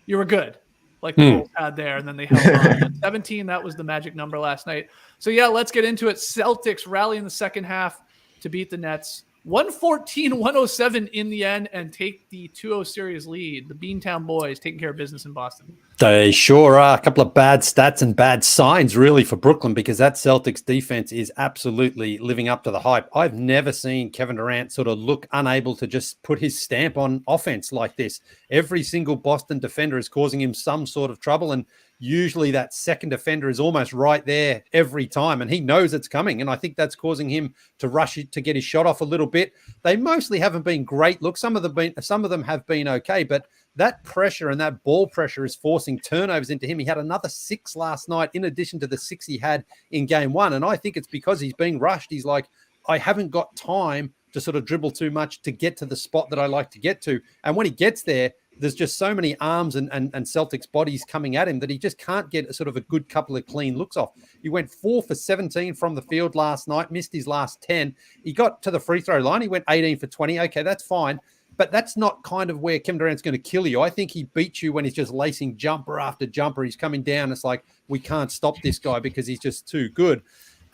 D: you were good, like the Bulls had there, and then they held on. But 17, that was the magic number last night. So, yeah, let's get into it. Celtics rally in the second half to beat the Nets. 114-107 in the end and take the 2-0 series lead. The Beantown boys taking care of business in Boston.
A: They sure are. A couple of bad stats and bad signs, really, for Brooklyn, because that Celtics defense is absolutely living up to the hype. I've never seen Kevin Durant sort of look unable to just put his stamp on offense like this. Every single Boston defender is causing him some sort of trouble, and usually that second defender is almost right there every time, and he knows it's coming, and I think that's causing him to rush it to get his shot off a little bit. They mostly haven't been great. Look, some of them have been okay, but that pressure and that ball pressure is forcing turnovers into him. He had another 6 last night in addition to the 6 he had in game 1, and I think it's because he's being rushed. He's like, I haven't got time to sort of dribble too much to get to the spot that I like to get to, and when he gets there, there's just so many arms and Celtics bodies coming at him that he just can't get a sort of a good couple of clean looks off. He went 4 for 17 from the field last night, missed his last 10. He got to the free throw line. He went 18 for 20. Okay, that's fine. But that's not kind of where Kevin Durant's going to kill you. I think he beats you when he's just lacing jumper after jumper. He's coming down. It's like, we can't stop this guy because he's just too good.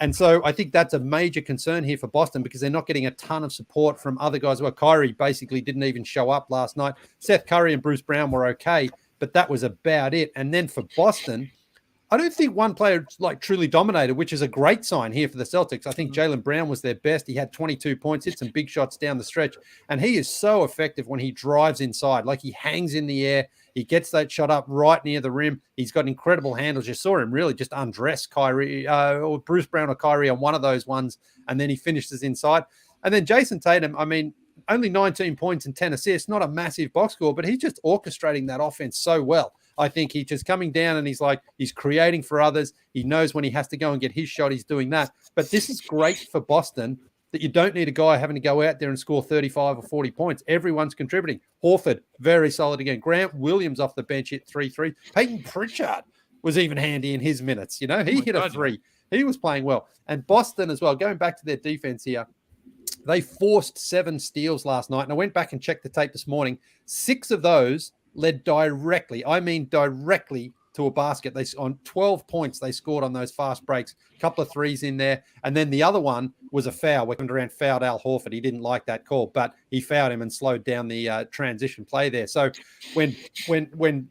A: And so I think that's a major concern here for Boston because they're not getting a ton of support from other guys. Well, Kyrie basically didn't even show up last night. Seth Curry and Bruce Brown were okay, but that was about it. And then for Boston, I don't think one player like truly dominated, which is a great sign here for the Celtics. I think Jaylen Brown was their best. He had 22 points, hit some big shots down the stretch, and he is so effective when he drives inside. Like he hangs in the air. He gets that shot up right near the rim. He's got incredible handles. You saw him really just undress Kyrie or Bruce Brown or Kyrie on one of those ones, and then he finishes inside. And then Jason Tatum, I mean, only 19 points and 10 assists, not a massive box score, but he's just orchestrating that offense so well. I think he's just coming down and he's creating for others. He knows when he has to go and get his shot, he's doing that. But this is great for Boston that you don't need a guy having to go out there and score 35 or 40 points. Everyone's contributing. Horford, very solid again. Grant Williams off the bench hit 3-3. Peyton Pritchard was even handy in his minutes. You know, he hit a 3. He was playing well. And Boston as well, going back to their defense here, they forced 7 steals last night. And I went back and checked the tape this morning. 6 of those led directly to a basket. They on 12 points they scored on those fast breaks, a couple of threes in there, and then the other one was a foul where Kevin Durant fouled Al Horford. He didn't like that call, but he fouled him and slowed down the transition play there. So when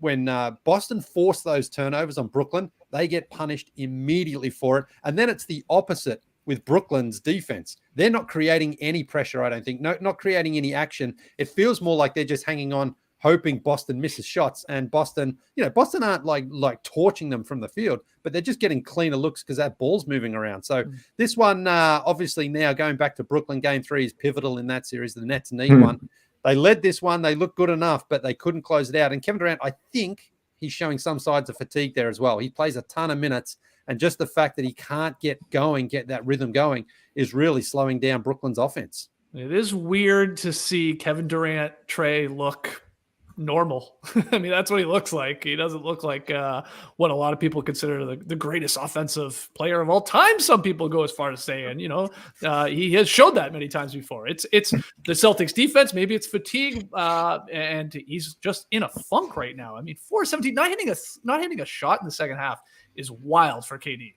A: Boston forced those turnovers on Brooklyn, they get punished immediately for it, and then it's the opposite with Brooklyn's defense. They're not creating any pressure, I don't think. No, not creating any action. It feels more like they're just hanging on hoping Boston misses shots. And Boston aren't like torching them from the field, but they're just getting cleaner looks because that ball's moving around. So this one, obviously now going back to Brooklyn, game 3 is pivotal in that series. The Nets need one. They led this one. They looked good enough, but they couldn't close it out. And Kevin Durant, I think he's showing some signs of fatigue there as well. He plays a ton of minutes, and just the fact that he can't get that rhythm going is really slowing down Brooklyn's offense.
D: It is weird to see Kevin Durant, Trey look normal. I mean, that's what he looks like. He doesn't look like what a lot of people consider the greatest offensive player of all time. Some people go as far as saying, he has showed that many times before. It's the Celtics defense. Maybe it's fatigue, and he's just in a funk right now. I mean, 4-17, not hitting a shot in the second half is wild for KD.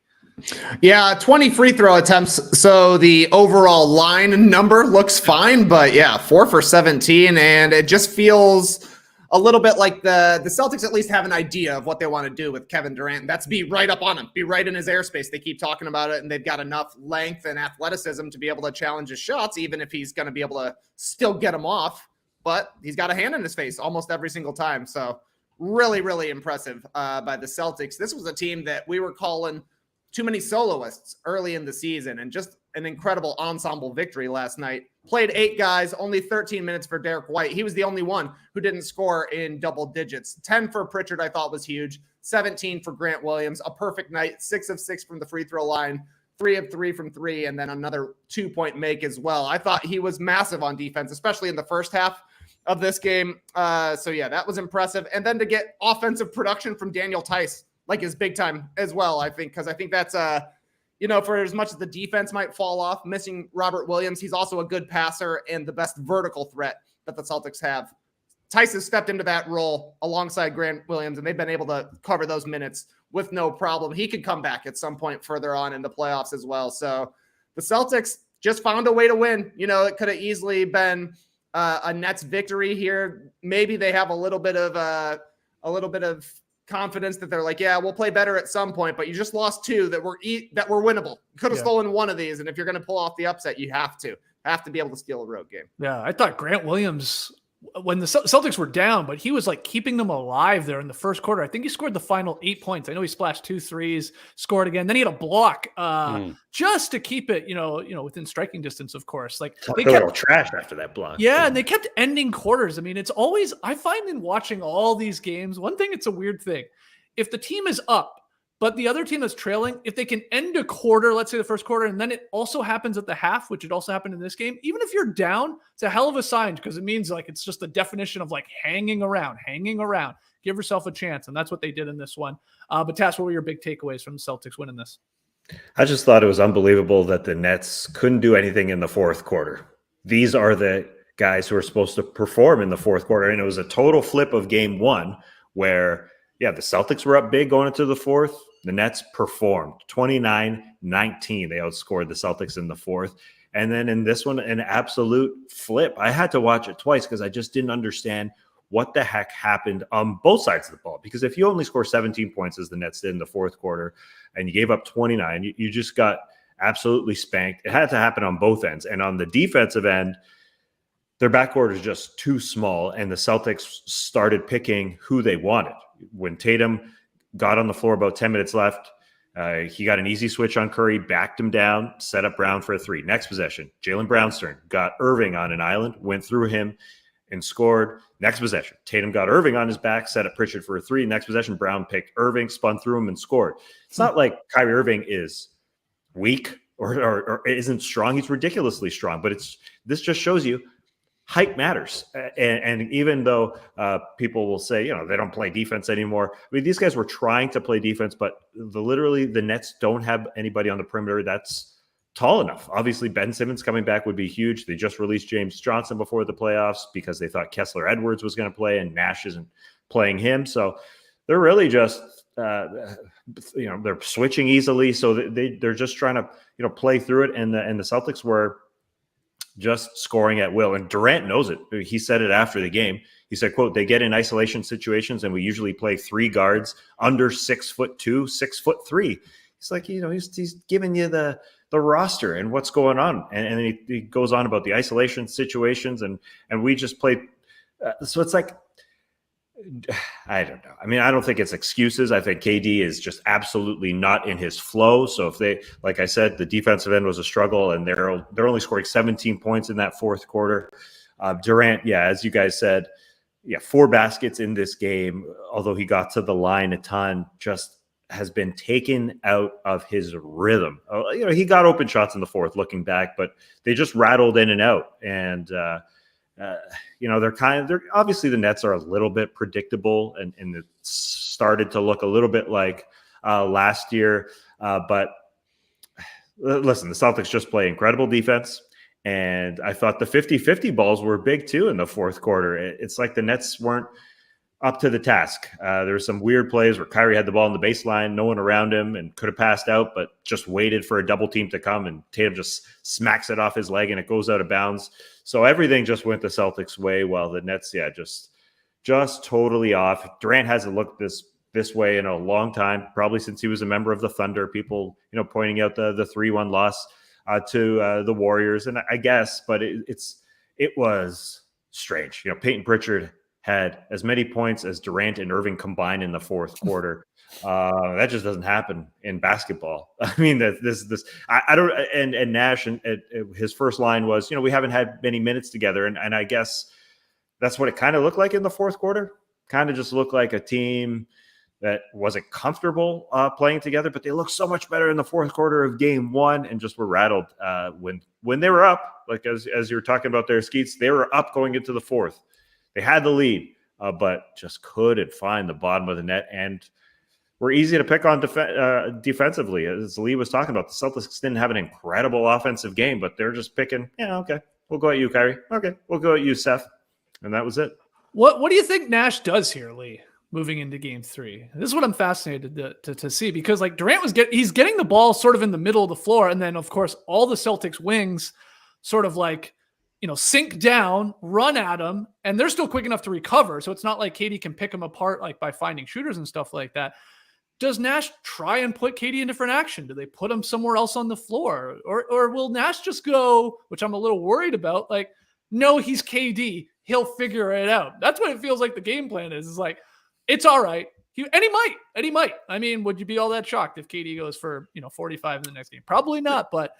F: Yeah, 20 free throw attempts. So the overall line number looks fine, but 4 for 17, and it just feels a little bit like the Celtics at least have an idea of what they want to do with Kevin Durant. That's be right up on him, be right in his airspace. They keep talking about it, and they've got enough length and athleticism to be able to challenge his shots, even if he's going to be able to still get them off. But he's got a hand in his face almost every single time. So really, really impressive by the Celtics. This was a team that we were calling too many soloists early in the season, and just an incredible ensemble victory last night. Played 8 guys, only 13 minutes for Derek White. He was the only one who didn't score in double digits. 10 for Pritchard, I thought was huge. 17 for Grant Williams, a perfect night. 6 of 6 from the free throw line, 3 of 3 from 3, and then another 2-point make as well. I thought he was massive on defense, especially in the first half of this game. That was impressive. And then to get offensive production from Daniel Tice, like is big time as well, I think, because I think that's for as much as the defense might fall off, missing Robert Williams, he's also a good passer and the best vertical threat that the Celtics have. Tice has stepped into that role alongside Grant Williams, and they've been able to cover those minutes with no problem. He could come back at some point further on in the playoffs as well. So the Celtics just found a way to win. It could have easily been a Nets victory here. Maybe they have a little bit of confidence that they're like, we'll play better at some point, but you just lost 2 that were winnable. You could have stolen one of these, and if you're going to pull off the upset, you have to be able to steal a road game.
D: Yeah, I thought Grant Williams, when the Celtics were down, but he was like keeping them alive there in the first quarter. I think he scored the final 8 points. I know he splashed 2 threes, scored again. Then he had a block just to keep it, within striking distance, of course. Like
E: they kept trash after that block.
D: Yeah, and they kept ending quarters. I mean, it's always, I find in watching all these games, one thing, it's a weird thing. If the team is up, but the other team is trailing, if they can end a quarter, let's say the first quarter, and then it also happens at the half, which it also happened in this game, even if you're down, it's a hell of a sign, because it means like it's just the definition of like hanging around, give yourself a chance. And that's what they did in this one. But Tass, what were your big takeaways from the Celtics winning this?
E: I just thought it was unbelievable that the Nets couldn't do anything in the fourth quarter. These are the guys who are supposed to perform in the fourth quarter. And it was a total flip of game 1 where, the Celtics were up big going into the fourth. The Nets performed 29-19. They outscored the Celtics in the fourth. And then in this one, an absolute flip. I had to watch it twice because I just didn't understand what the heck happened on both sides of the ball. Because if you only score 17 points as the Nets did in the fourth quarter and you gave up 29, you just got absolutely spanked. It had to happen on both ends. And on the defensive end, their backcourt is just too small, and the Celtics started picking who they wanted. When Tatum got on the floor about 10 minutes left, he got an easy switch on Curry, backed him down, set up Brown for a 3. Next possession, Jalen Brown's turn, got Irving on an island, went through him and scored. Next possession, Tatum got Irving on his back, set up Pritchard for a 3. Next possession, Brown picked Irving, spun through him and scored. It's not like Kyrie Irving is weak or isn't strong. He's ridiculously strong, but this just shows you height matters. And even though people will say, they don't play defense anymore. I mean, these guys were trying to play defense, but literally the Nets don't have anybody on the perimeter that's tall enough. Obviously, Ben Simmons coming back would be huge. They just released James Johnson before the playoffs because they thought Kessler Edwards was going to play and Nash isn't playing him. So they're really just, they're switching easily. So they're just trying to, play through it. And the Celtics were just scoring at will. And Durant knows it. He said it after the game. He said, quote, "They get in isolation situations and we usually play 3 guards under 6'2", 6'3". He's like, he's giving you the roster and what's going on. And he goes on about the isolation situations and we just played. So it's like I don't know. I mean, I don't think it's excuses. I think KD is just absolutely not in his flow. So if they, like I said, the defensive end was a struggle, and they're only scoring 17 points in that fourth quarter. Durant, yeah, as you guys said, 4 baskets in this game, although he got to the line a ton, just has been taken out of his rhythm. He got open shots in the fourth looking back, but they just rattled in and out. And, they're obviously the Nets are a little bit predictable and it started to look a little bit like last year. But listen, the Celtics just play incredible defense. And I thought the 50-50 balls were big too in the fourth quarter. It's like the Nets weren't up to the task. There were some weird plays where Kyrie had the ball in the baseline, no one around him, and could have passed out, but just waited for a double team to come, and Tatum just smacks it off his leg and it goes out of bounds. So everything just went the Celtics' way, while the Nets, just totally off. Durant hasn't looked this way in a long time, probably since he was a member of the Thunder. People, pointing out the 3-1 loss to the Warriors, and I guess, but it was strange. Peyton Pritchard had as many points as Durant and Irving combined in the fourth quarter. That just doesn't happen in basketball. I mean, I don't. And Nash and his first line was, we haven't had many minutes together, and I guess that's what it kind of looked like in the fourth quarter. Kind of just looked like a team that wasn't comfortable playing together, but they looked so much better in the fourth quarter of game one, and just were rattled when they were up. Like as you were talking about there, Skeets, they were up going into the fourth. They had the lead, but just couldn't find the bottom of the net, and were easy to pick on defensively. As Lee was talking about, the Celtics didn't have an incredible offensive game, but they're just picking, okay, we'll go at you, Kyrie. Okay, we'll go at you, Seth. And that was it.
D: What do you think Nash does here, Lee, moving into game 3? This is what I'm fascinated to see, because like Durant he's getting the ball sort of in the middle of the floor, and then of course all the Celtics wings sort of like, sink down, run at him, and they're still quick enough to recover. So it's not like KD can pick them apart like by finding shooters and stuff like that. Does Nash try and put KD in different action? Do they put him somewhere else on the floor? Or will Nash just go, which I'm a little worried about, like, no, he's KD. He'll figure it out. That's what it feels like the game plan is. It's like, it's all right. And he might. I mean, would you be all that shocked if KD goes for, 45 in the next game? Probably not, but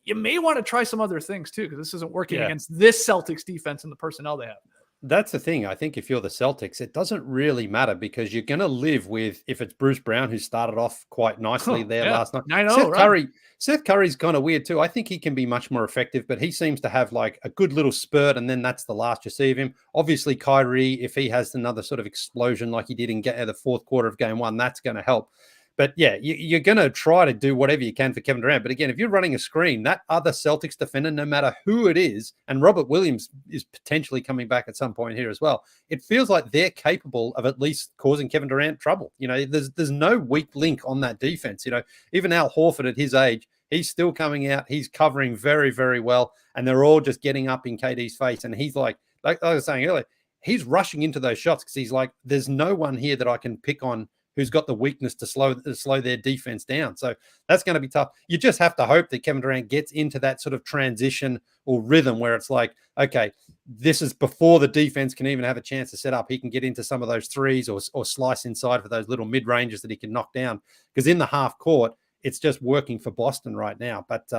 D: you may want to try some other things too, because this isn't working against this Celtics defense and the personnel they have.
A: That's the thing. I think if you're the Celtics, it doesn't really matter, because you're going to live with, if it's Bruce Brown, who started off quite nicely last night.
D: I know,
A: Seth Curry's kind of weird too. I think he can be much more effective, but he seems to have like a good little spurt, and then that's the last you see of him. Obviously, Kyrie, if he has another sort of explosion like he did in the fourth quarter of game 1, that's going to help. But yeah, you're going to try to do whatever you can for Kevin Durant. But again, if you're running a screen, that other Celtics defender, no matter who it is, and Robert Williams is potentially coming back at some point here as well, it feels like they're capable of at least causing Kevin Durant trouble. There's no weak link on that defense. Even Al Horford at his age, he's still coming out. He's covering very, very well. And they're all just getting up in KD's face. And he's like I was saying earlier, he's rushing into those shots because he's like, there's no one here that I can pick on who's got the weakness to slow their defense down. So that's going to be tough. You just have to hope that Kevin Durant gets into that sort of transition or rhythm where it's like, okay, this is before the defense can even have a chance to set up. He can get into some of those threes or slice inside for those little mid-ranges that he can knock down. Because in the half court, it's just working for Boston right now. But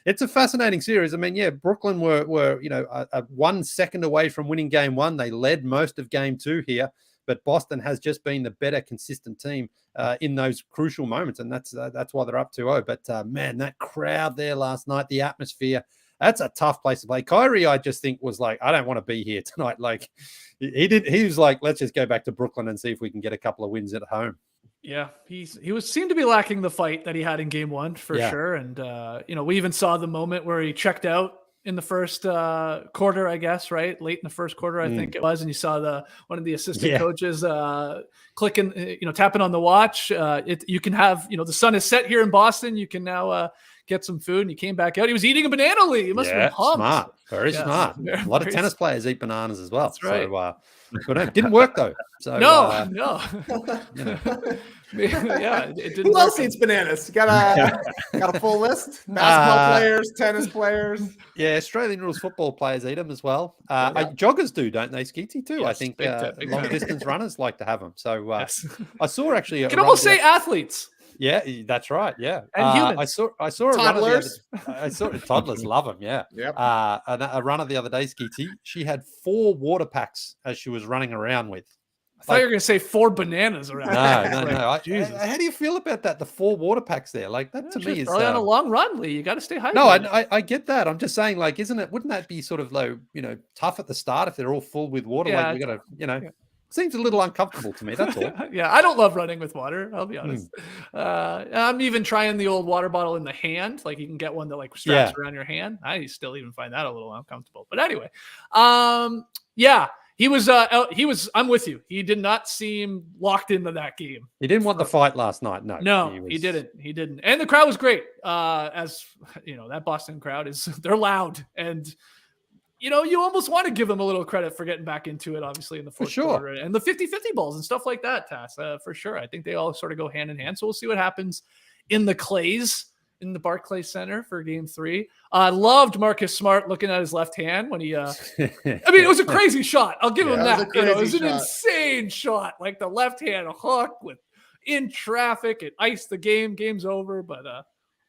A: it's a fascinating series. I mean, Brooklyn were 1 second away from winning game 1. They led most of game 2 here. But Boston has just been the better, consistent team in those crucial moments, and that's why they're up 2-0. But, man, that crowd there last night, the atmosphere, that's a tough place to play. Kyrie, I just think, was like, I don't want to be here tonight. Like, he was like, let's just go back to Brooklyn and see if we can get a couple of wins at home.
D: Yeah, he seemed to be lacking the fight that he had in game 1 for sure. And, we even saw the moment where he checked out in the first quarter, I guess, right? Late in the first quarter, I think it was. And you saw one of the assistant coaches clicking, tapping on the watch. You can have, the sun is set here in Boston. You can now get some food, and he came back out. He was eating a banana leaf. He must have been pumped.
A: Smart. Very smart.
D: Very,
A: a lot of tennis players eat bananas as well.
D: That's right.
A: So, but it didn't work though. So
D: no.
A: You know.
D: Yeah, it didn't.
F: Who else eats bananas? You got a full list? Basketball players, tennis players.
A: Yeah, Australian rules football players eat them as well. Joggers do, don't they, Skeetsy, too?
D: Yes,
A: I think long distance runners like to have them. So
D: yes.
A: I saw actually.
D: You can almost say athletes.
A: Yeah, that's right. Yeah,
D: and humans.
A: I saw a
F: toddlers.
A: I saw toddlers love them. Yeah.
F: Yep.
A: A runner the other day, Skeetsy. She had 4 water packs as she was running around with.
D: I thought you were going to say 4 bananas around.
A: No. How do you feel about that? The 4 water packs there, like that to me is
D: probably on a long run, Lee. You got to stay hydrated.
A: No, I get that. I'm just saying, like, wouldn't that be sort of low, tough at the start if they're all full with water?
D: Yeah,
A: like we got to, seems a little uncomfortable to me. That's all.
D: Yeah, I don't love running with water. I'll be honest. I'm even trying the old water bottle in the hand. Like you can get one that like straps around your hand. I still even find that a little uncomfortable. But anyway, he was. I'm with you. He did not seem locked into that game.
A: He didn't want the fight last night. No,
D: he didn't. He didn't. And the crowd was great. As you know, that Boston crowd they're loud and. You almost want to give them a little credit for getting back into it, obviously, in the fourth quarter. And the 50-50 balls and stuff like that, Tass, for sure. I think they all sort of go hand in hand. So we'll see what happens in the Barclays Center for Game 3. I loved Marcus Smart looking at his left hand when he it was a crazy shot. I'll give him that. It was an insane shot. Like the left hand hook in traffic. It iced the game. Game's over. But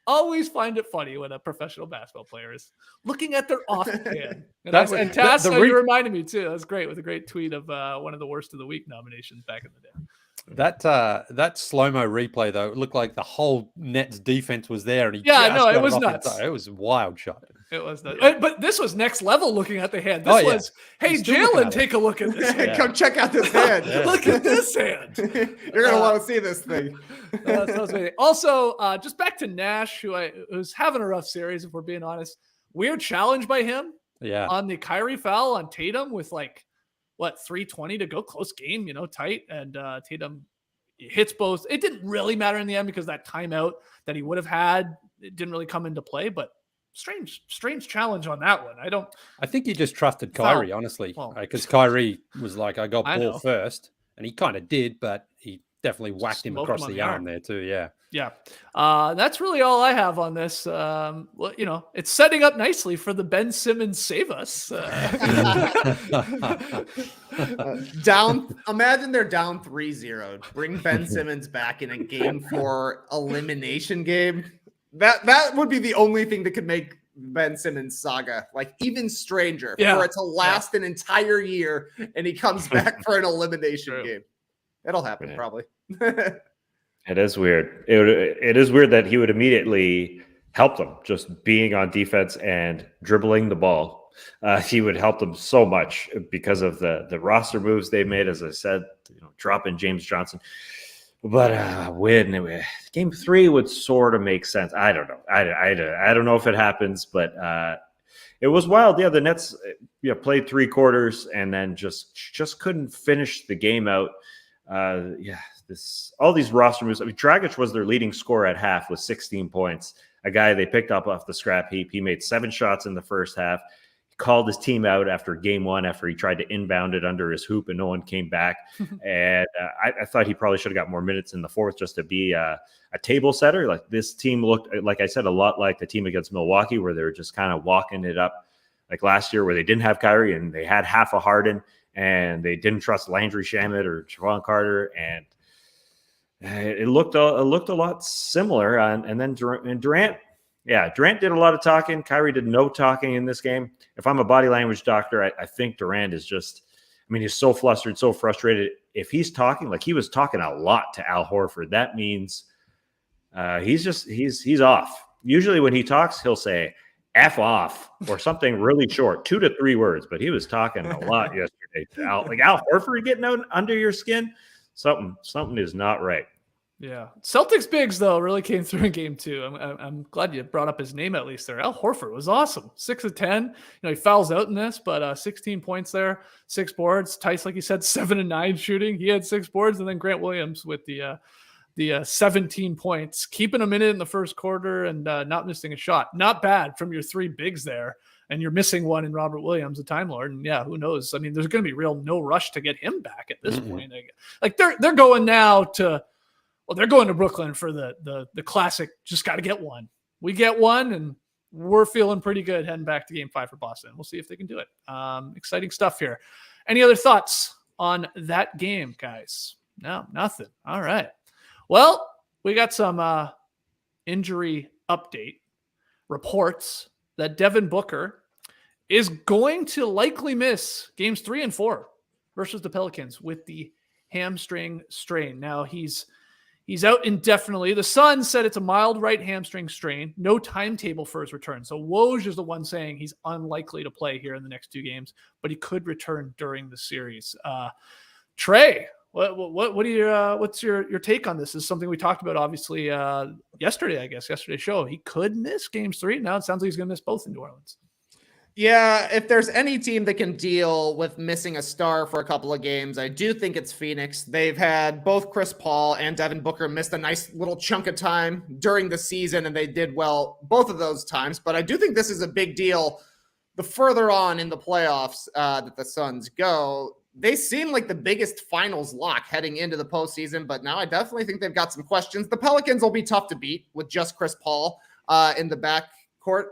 D: always find it funny when a professional basketball player is looking at their off hand. And Tass, you reminded me too. That was great with a great tweet of one of the worst of the week nominations back in the day.
A: That slow-mo replay though, it looked like the whole Nets defense was there, and
D: it was nuts.
A: It was a wild shot.
D: It was nuts. But this was next level looking at the hand. This was, hey, Jalen, take a look at this hand.
F: Come check out this hand.
D: Look at this hand.
F: You're gonna want to see this thing.
D: Also, just back to Nash, who's having a rough series, if we're being honest. Weird challenge by him.
A: Yeah.
D: On the Kyrie foul on Tatum with 3:20 to go, close game, tight, and Tatum hits both. It didn't really matter in the end because that timeout that he would have had, it didn't really come into play, but strange challenge on that one.
A: I think he just trusted Kyrie, honestly, because Kyrie was like, I got ball first, and he kind of did, but he definitely whacked him across the arm there too. Yeah.
D: That's really all I have on this. It's setting up nicely for the Ben Simmons save us.
F: Imagine they're down 3-0. Bring Ben Simmons back in a Game 4 elimination game. That would be the only thing that could make Ben Simmons saga even stranger for it to last an entire year and he comes back for an elimination game. It'll happen probably.
E: It is weird. It is weird that he would immediately help them just being on defense and dribbling the ball. He would help them so much because of the roster moves they made, as I said, dropping James Johnson. But Game 3 would sort of make sense. I don't know. I don't know if it happens, but it was wild. Yeah, the Nets played 3 quarters and then just couldn't finish the game out. All these roster moves. I mean, Dragic was their leading scorer at half with 16 points. A guy they picked up off the scrap heap. He made 7 shots in the first half. He called his team out after game 1 after he tried to inbound it under his hoop and no one came back. And I thought he probably should have got more minutes in the fourth just to be a table setter. Like this team looked, like I said, a lot like the team against Milwaukee where they were just kind of walking it up. Like last year where they didn't have Kyrie and they had half a Harden and they didn't trust Landry Shamet or Javon Carter. And it looked a lot similar. And then Durant, Durant did a lot of talking. Kyrie did no talking in this game. If I'm a body language doctor, I think Durant is just, he's so flustered, so frustrated. If he's talking, like he was talking a lot to Al Horford, that means he's off. Usually when he talks, he'll say F off or something really short, 2 to 3 words, but he was talking a lot yesterday to Al. Like Al Horford getting out under your skin. Something is not right.
D: Yeah. Celtics bigs, though, really came through in Game 2. I'm glad you brought up his name at least there. Al Horford was awesome. 6 of 10. He fouls out in this, but 16 points there, 6 boards. Tice, like you said, 7 and 9 shooting. He had 6 boards, and then Grant Williams with the the 17 points, keeping him in it in the first quarter and not missing a shot. Not bad from your three bigs there. And you're missing one in Robert Williams, the Time Lord. And yeah, who knows? I mean, there's going to be no rush to get him back at this point. Like they're going now to, well, they're going to Brooklyn for the classic, just got to get one. We get one and we're feeling pretty good heading back to game 5 for Boston. We'll see if they can do it. Exciting stuff here. Any other thoughts on that game, guys? No, nothing. All right. Well, we got some injury update reports that Devin Booker is going to likely miss games 3 and 4 versus the Pelicans with the hamstring strain. Now he's out indefinitely. The Sun said it's a mild right hamstring strain. No timetable for his return. So Woj is the one saying he's unlikely to play here in the next 2 games, but he could return during the series. Trey, what's your take on this? This is something we talked about obviously yesterday's show. He could miss games 3. Now it sounds like he's going to miss both in New Orleans.
F: Yeah, if there's any team that can deal with missing a star for a couple of games, I do think it's Phoenix. They've had both Chris Paul and Devin Booker missed a nice little chunk of time during the season, and they did well both of those times. But I do think this is a big deal. The further on in the playoffs that the Suns go, they seem like the biggest finals lock heading into the postseason, but now I definitely think they've got some questions. The Pelicans will be tough to beat with just Chris Paul in the backcourt.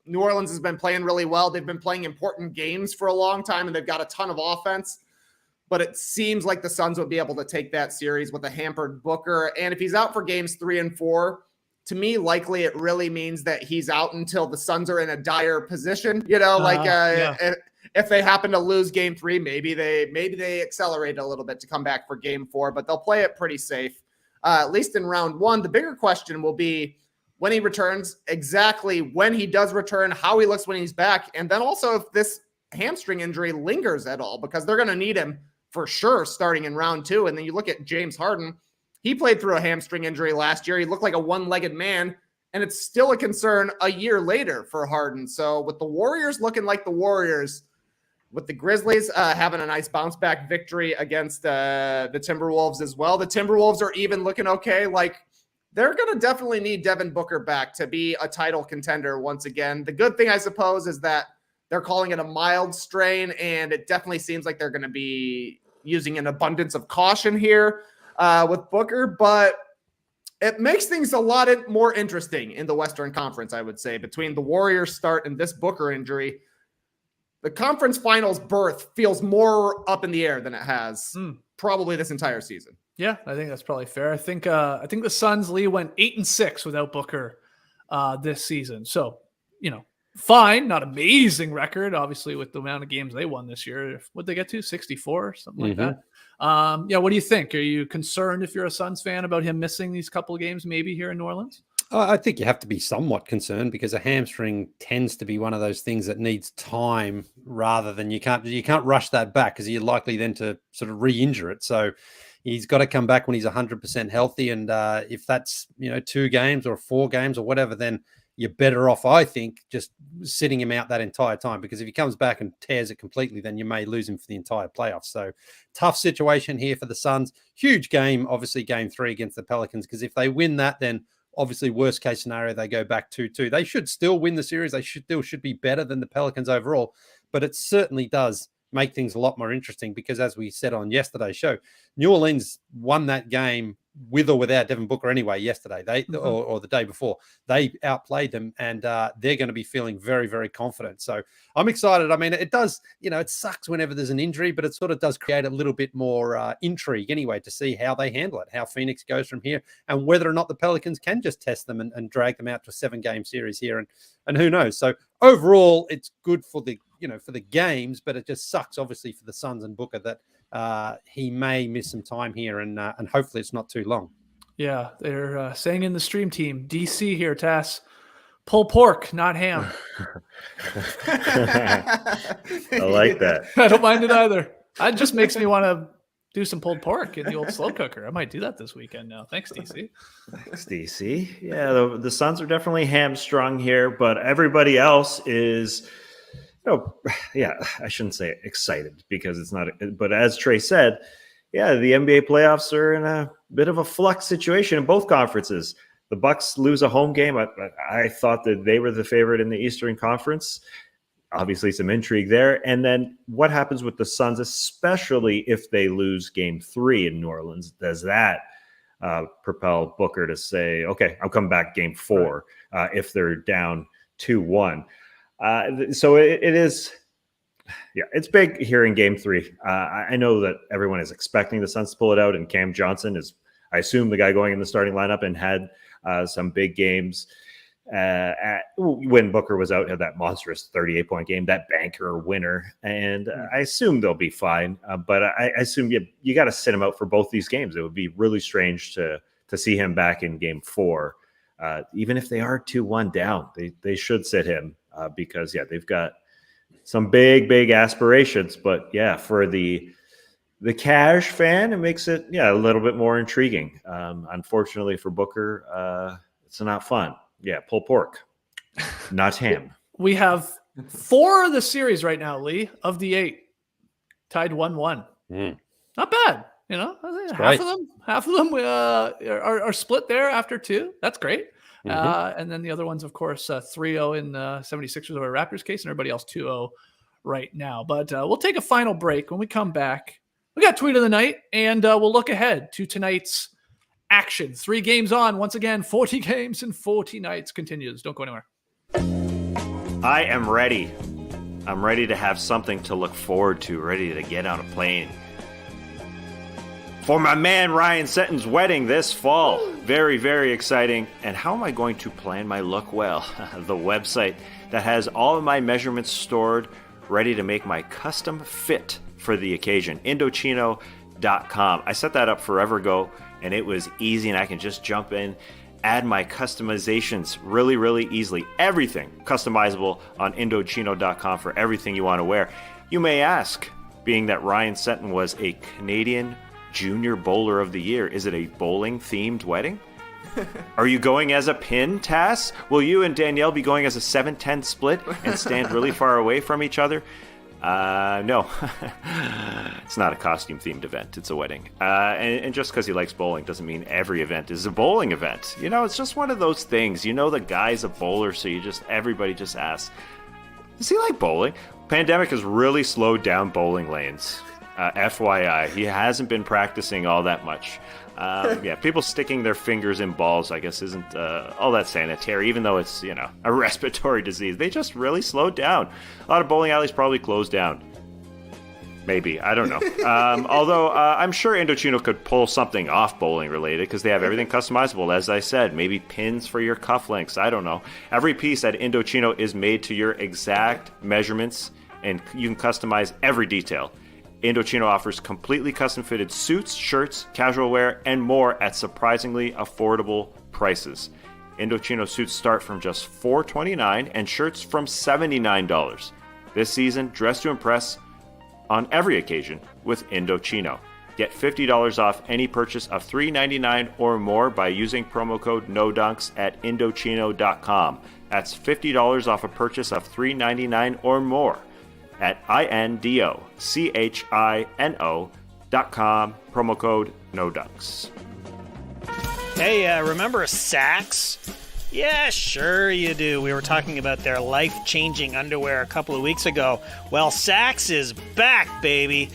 F: New Orleans has been playing really well. They've been playing important games for a long time, and they've got a ton of offense. But it seems like the Suns would be able to take that series with a hampered Booker. And if he's out for games 3 and 4, to me, likely it really means that he's out until the Suns are in a dire position. If they happen to lose game 3, maybe they accelerate a little bit to come back for game 4, but they'll play it pretty safe, at least in round 1. The bigger question will be when he returns, exactly when he does return, how he looks when he's back, and then also if this hamstring injury lingers at all, because they're going to need him for sure starting in round 2. And then you look at James Harden. He played through a hamstring injury last year. He looked like a one-legged man, and it's still a concern a year later for Harden. So with the Warriors looking like the Warriors, with the Grizzlies having a nice bounce-back victory against the Timberwolves as well, the Timberwolves are even looking okay. Like, they're going to definitely need Devin Booker back to be a title contender once again. The good thing, I suppose, is that they're calling it a mild strain, and it definitely seems like they're going to be using an abundance of caution here with Booker, but it makes things a lot more interesting in the Western Conference, I would say, between the Warriors start and this Booker injury. The conference finals berth feels more up in the air than it has probably this entire season.
D: Yeah, I think that's probably fair. I think the Suns, Lee, went 8-6 without Booker this season. So, fine, not amazing record, obviously, with the amount of games they won this year. What'd they get to? 64, something like that. What do you think? Are you concerned if you're a Suns fan about him missing these couple of games maybe here in New Orleans?
A: I think you have to be somewhat concerned because a hamstring tends to be one of those things that needs time rather than you can't rush that back because you're likely then to sort of re-injure it. So he's got to come back when he's 100% healthy. And if that's, 2 games or 4 games or whatever, then you're better off, I think, just sitting him out that entire time, because if he comes back and tears it completely, then you may lose him for the entire playoffs. So tough situation here for the Suns. Huge game, obviously, game 3 against the Pelicans, because if they win that, then obviously worst case scenario, they go back 2-2. They should still win the series. They should be better than the Pelicans overall, but it certainly does make things a lot more interesting because, as we said on yesterday's show, New Orleans won that game with or without Devin Booker anyway yesterday, or the day before. They outplayed them, and they're going to be feeling very, very confident. So I'm excited. I mean, it does, it sucks whenever there's an injury, but it sort of does create a little bit more intrigue anyway to see how they handle it, how Phoenix goes from here, and whether or not the Pelicans can just test them and drag them out to a 7-game series here. And who knows? So overall, it's good for the games, but it just sucks, obviously, for the Suns and Booker that he may miss some time here, and hopefully it's not too long.
D: Yeah, they're saying in the stream team, DC here, Tass, pull pork, not ham.
E: I like that.
D: I don't mind it either. It just makes me want to do some pulled pork in the old slow cooker. I might do that this weekend now. Thanks, DC.
E: Thanks, DC. Yeah, the Suns are definitely hamstrung here, but everybody else is... I shouldn't say excited because it's not. But as Trey said, Yeah, the NBA playoffs are in a bit of a flux situation in both conferences. The Bucks lose a home game. I thought that they were the favorite in the Eastern Conference. Obviously, some intrigue there. And then what happens with the Suns, especially if they lose Game 3 in New Orleans? Does that propel Booker to say, okay, I'm coming back Game 4 if they're down 2-1? So it is... Yeah, it's big here in Game 3. I know that everyone is expecting the Suns to pull it out, and Cam Johnson is, I assume, the guy going in the starting lineup and had some big games. When Booker was out, had that monstrous 38-point game, that banker winner, and I assume they'll be fine. But I assume you got to sit him out for both these games. It would be really strange to see him back in Game 4, even if they are 2-1 down. They should sit him because they've got some big aspirations. But for the cash fan, it makes it a little bit more intriguing. Unfortunately for Booker, it's not fun. Pulled pork, not ham.
D: We have 4 of the series right now, Lee, of the 8, tied 1-1. Not bad, half of them are split there after 2. That's great. And then the other ones, of course, 3-0 in 76ers over Raptors case, and everybody else 2-0 right now. But we'll take a final break. When we come back, we got tweet of the night, and we'll look ahead to tonight's action. 3 games on. Once again, 40 games and 40 nights continues. Don't go anywhere.
E: I am ready. I'm ready to have something to look forward to, ready to get on a plane. For my man Ryan Seton's wedding this fall. Very, very exciting. And how am I going to plan my look? Well, the website that has all of my measurements stored, ready to make my custom fit for the occasion. Indochino.com. I set that up forever ago, and it was easy, and I can just jump in, add my customizations really, really easily. Everything customizable on Indochino.com for everything you want to wear. You may ask, being that Ryan Seton was a Canadian Junior Bowler of the Year, is it a bowling-themed wedding? Are you going as a pin, Tass? Will you and Danielle be going as a 7-10 split and stand really far away from each other? No. It's not a costume-themed event. It's a wedding. And just because he likes bowling doesn't mean every event is a bowling event. It's just one of those things. The guy's a bowler, so everybody just asks, does he like bowling? Pandemic has really slowed down bowling lanes. FYI, he hasn't been practicing all that much. People sticking their fingers in balls, I guess, isn't all that sanitary, even though it's, a respiratory disease. They just really slowed down. A lot of bowling alleys probably closed down. Maybe. I don't know. Although I'm sure Indochino could pull something off bowling related because they have everything customizable, as I said. Maybe pins for your cufflinks. I don't know. Every piece at Indochino is made to your exact measurements, and you can customize every detail. Indochino offers completely custom-fitted suits, shirts, casual wear, and more at surprisingly affordable prices. Indochino suits start from just $429 and shirts from $79. This season, dress to impress on every occasion with Indochino. Get $50 off any purchase of $399 or more by using promo code NODUNKS at Indochino.com. That's $50 off a purchase of $399 or more at INDOCHINO.com, promo code NODUNKS.
C: Hey, remember Saxx? Yeah, sure you do. We were talking about their life-changing underwear a couple of weeks ago. Well, Saxx is back, baby.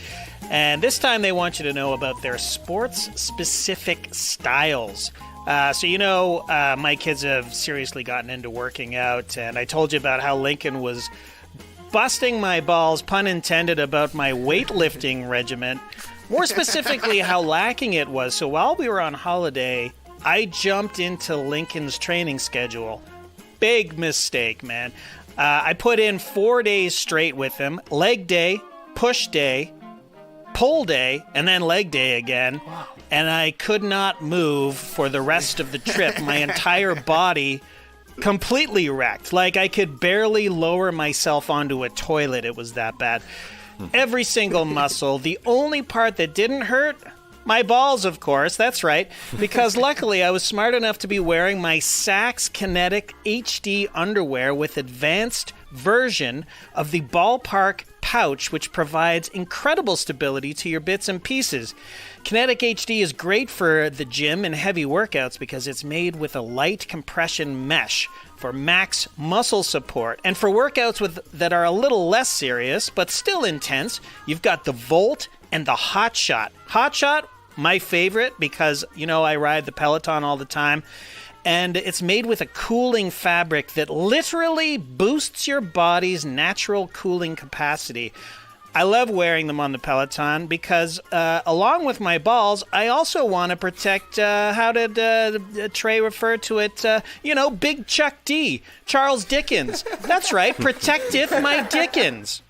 C: And this time they want you to know about their sports-specific styles. My kids have seriously gotten into working out, and I told you about how Lincoln was busting my balls, pun intended, about my weightlifting regimen. More specifically, how lacking it was. So while we were on holiday, I jumped into Lincoln's training schedule. Big mistake, man. I put in 4 days straight with him. Leg day, push day, pull day, and then leg day again. Wow. And I could not move for the rest of the trip. My entire body completely wrecked. Like I could barely lower myself onto a toilet. It was that bad. Every single muscle. The only part that didn't hurt, my balls, of course. That's right. Because luckily I was smart enough to be wearing my Saxx Kinetic HD underwear with advanced version of the Ballpark pouch, which provides incredible stability to your bits and pieces. Kinetic HD is great for the gym and heavy workouts because it's made with a light compression mesh for max muscle support. And for workouts that are a little less serious but still intense, you've got the Volt and the Hot Shot. Hot Shot, my favorite because, I ride the Peloton all the time. And it's made with a cooling fabric that literally boosts your body's natural cooling capacity. I love wearing them on the Peloton because, along with my balls, I also want to protect, how did Trey refer to it? Big Chuck D, Charles Dickens. That's right, protecteth my Dickens.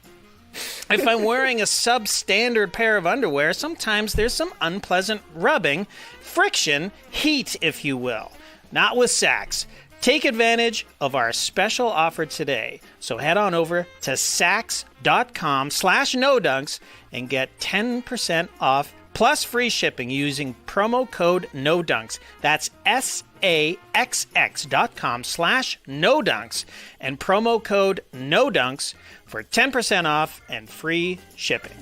C: If I'm wearing a substandard pair of underwear, sometimes there's some unpleasant rubbing, friction, heat, if you will. Not with Sax. Take advantage of our special offer today. So head on over to sax.com/nodunks and get 10% off plus free shipping using promo code NODUNKS. That's saxx.com/nodunks and promo code NODUNKS for 10% off and free shipping.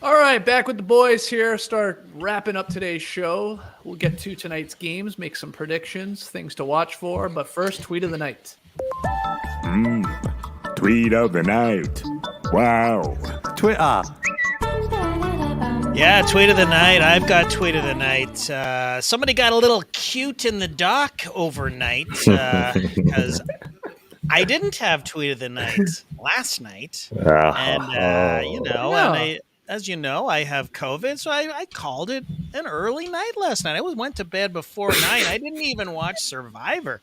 D: All right, back with the boys here. Start wrapping up today's show. We'll get to tonight's games, make some predictions, things to watch for. But first, tweet of the night.
G: Tweet of the night. Wow.
A: Twitter.
C: Yeah, tweet of the night. I've got tweet of the night. Somebody got a little cute in the dock overnight because I didn't have tweet of the night last night. As you know, I have COVID, so I called it an early night last night. I went to bed before 9. I didn't even watch Survivor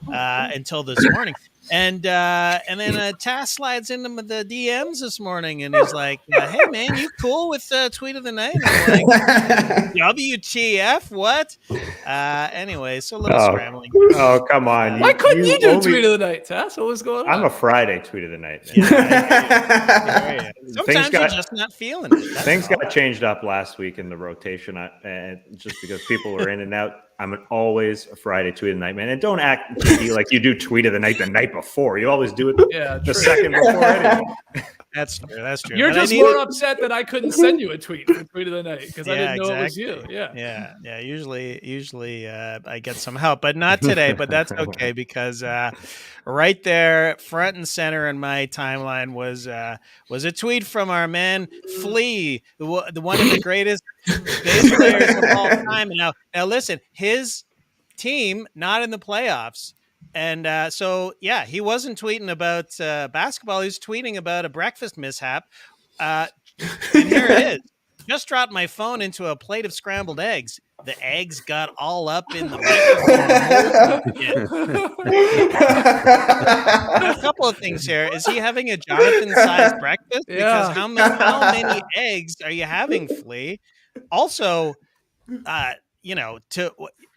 C: until this morning. And then Tass slides into the DMs this morning and is like, hey, man, you cool with tweet of the night? And I'm like, WTF? What? Anyway, so a little scrambling.
E: Oh, come on.
D: Why couldn't you do tweet of the night, Tass? What was going on?
E: I'm a Friday tweet of the night.
C: Yeah, sometimes you're just not feeling it.
E: Things got changed up last week in the rotation, and just because people were in and out. I'm always a Friday tweet of the night, man. And don't act like you do tweet of the night before. You always do it the second before anyway.
C: That's true.
D: You're just more upset that I couldn't send you a tweet for tweet of the night because I didn't know it was you.
C: Yeah. Usually I get some help, but not today. But that's okay because right there, front and center in my timeline was a tweet from our man Flea, the one of the greatest bass players of all time. Now listen, his team not in the playoffs. And he wasn't tweeting about basketball. He was tweeting about a breakfast mishap. And here it is. Just dropped my phone into a plate of scrambled eggs. The eggs got all up in the microphone. A couple of things here. Is he having a Jonathan-sized breakfast? Because how many eggs are you having, Flea? Also, to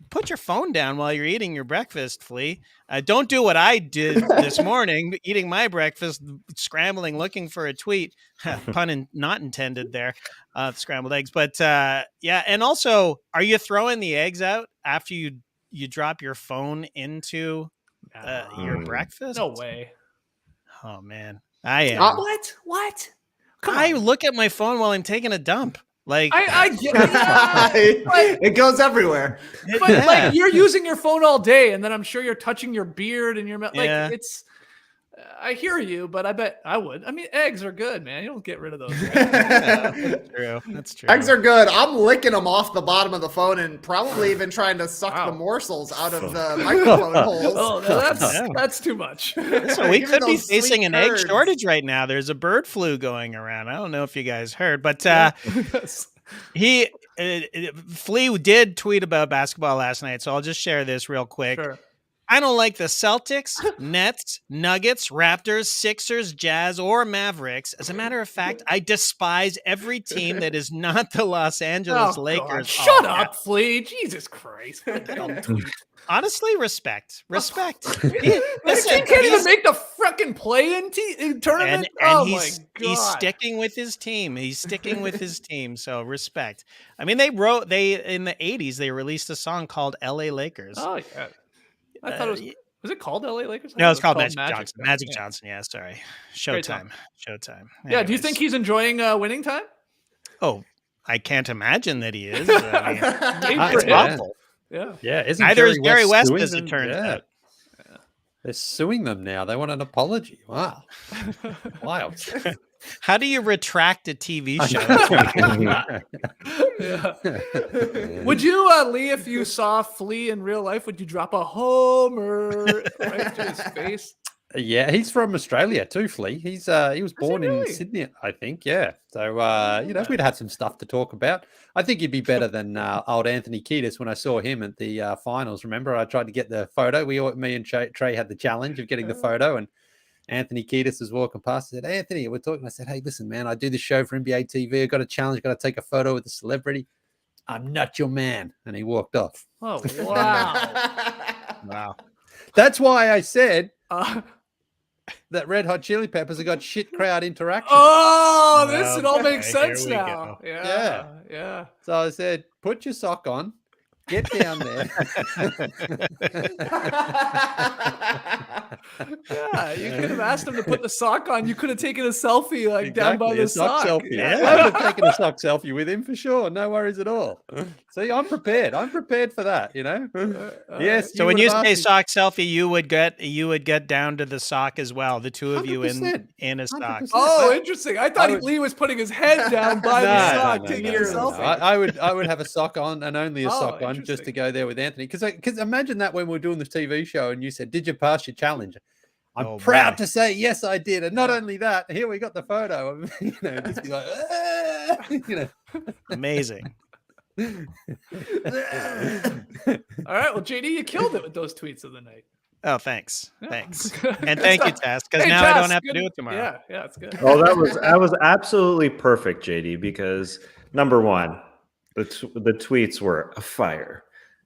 C: put your phone down while you're eating your breakfast, Flea. Don't do what I did this morning, eating my breakfast, scrambling, looking for a tweet. Pun not intended there, scrambled eggs. But and also, are you throwing the eggs out after you drop your phone into your breakfast?
D: No way.
C: Oh, man. I am.
F: What?
C: I look at my phone while I'm taking a dump. Like
D: I get it.
F: It goes everywhere.
D: But like you're using your phone all day, and then I'm sure you're touching your beard and your mouth. Like it's. I hear you, but I bet I would. I mean, eggs are good, man. You don't get rid of those. Right?
C: That's true.
F: Eggs are good. I'm licking them off the bottom of the phone and probably even trying to suck the morsels out of the microphone holes.
D: Oh, that's too much.
C: So we could be facing an egg shortage right now. There's a bird flu going around. I don't know if you guys heard, but Flea did tweet about basketball last night, so I'll just share this real quick.
D: Sure.
C: I don't like the Celtics, Nets, Nuggets, Raptors, Sixers, Jazz, or Mavericks. As a matter of fact, I despise every team that is not the Los Angeles Lakers.
D: God. Shut up, Flea. Jesus Christ.
C: Honestly, respect.
D: This team can't even make the freaking play-in tournament.
C: And he's sticking with his team. So respect. I mean, in the 80s, they released a song called LA Lakers.
D: Oh, yeah. I thought it was Was it called LA Lakers?
C: No, it's called Magic
D: Magic
C: Johnson. Magic
D: Yeah.
C: Johnson. Yeah, sorry.
D: Great
C: Showtime.
D: Yeah. Do you
C: Anyways.
D: think he's enjoying winning time?
C: Oh, I can't imagine that he is. I mean, it's
A: Yeah.
C: awful.
D: Yeah.
A: Yeah, isn't
C: Neither is Jerry West,
A: suing
C: as it
A: them?
C: turns
A: Yeah.
C: out.
A: They're suing them now. They want an apology. Wow. Wild.
C: How do you retract a TV show?
D: Yeah. Would you, Lee, if you saw Flea in real life, would you drop a homer right to his face?
A: Yeah, he's from Australia too, Flea. He was born in Sydney, I think. Yeah. So we'd had some stuff to talk about. I think he'd be better than old Anthony Kiedis when I saw him at the finals. Remember, I tried to get the photo. Me and Trey had the challenge of getting the photo, and Anthony Kiedis was walking past. I said, "Anthony, we're talking." I said, "Hey, listen, man, I do this show for NBA TV. I got a challenge. Got to take a photo with a celebrity. I'm not your man." And he walked off.
D: Oh, wow.
C: Wow.
A: That's why I said that Red Hot Chili Peppers have got shit crowd interaction.
D: It all makes
C: Okay,
D: sense
C: here we
D: now.
C: go.
D: Yeah.
A: So I said, put your sock on, get down there.
D: Yeah, you could have asked him to put the sock on. You could have taken a selfie down by
A: Exactly,
D: the
A: a sock
D: sock.
A: selfie.
D: Yeah.
A: I would have taken a sock selfie with him for sure. No worries at all. See, I'm prepared. I'm prepared for that, Yes.
C: So when you
A: would have
C: say
A: asked me-
C: sock selfie, you would get down to the sock as well. The two of you in
A: 100%,
C: a sock.
A: 100%.
D: Oh, interesting. I thought
A: I would-
D: Lee was putting his head down by the sock taking a selfie.
A: I would have a sock on and only a sock on just
D: interesting.
A: to go there with Anthony. Because imagine that when we were doing the TV show and you said, "Did you pass your challenge?" I'm
C: Oh,
A: proud
C: boy.
A: to say yes, I did. And not only that, here we got the photo. Just be like,
C: Amazing.
D: All right. Well, JD, you killed it with those tweets of the night.
C: Oh, thanks.
D: Yeah.
C: Thanks. And thank you, Tess, because
D: Hey,
C: now I
D: Tess,
C: don't have to
D: good-
C: do it tomorrow.
D: Yeah, it's good.
E: Oh, that was absolutely perfect, JD, because number one, the tweets were a fire,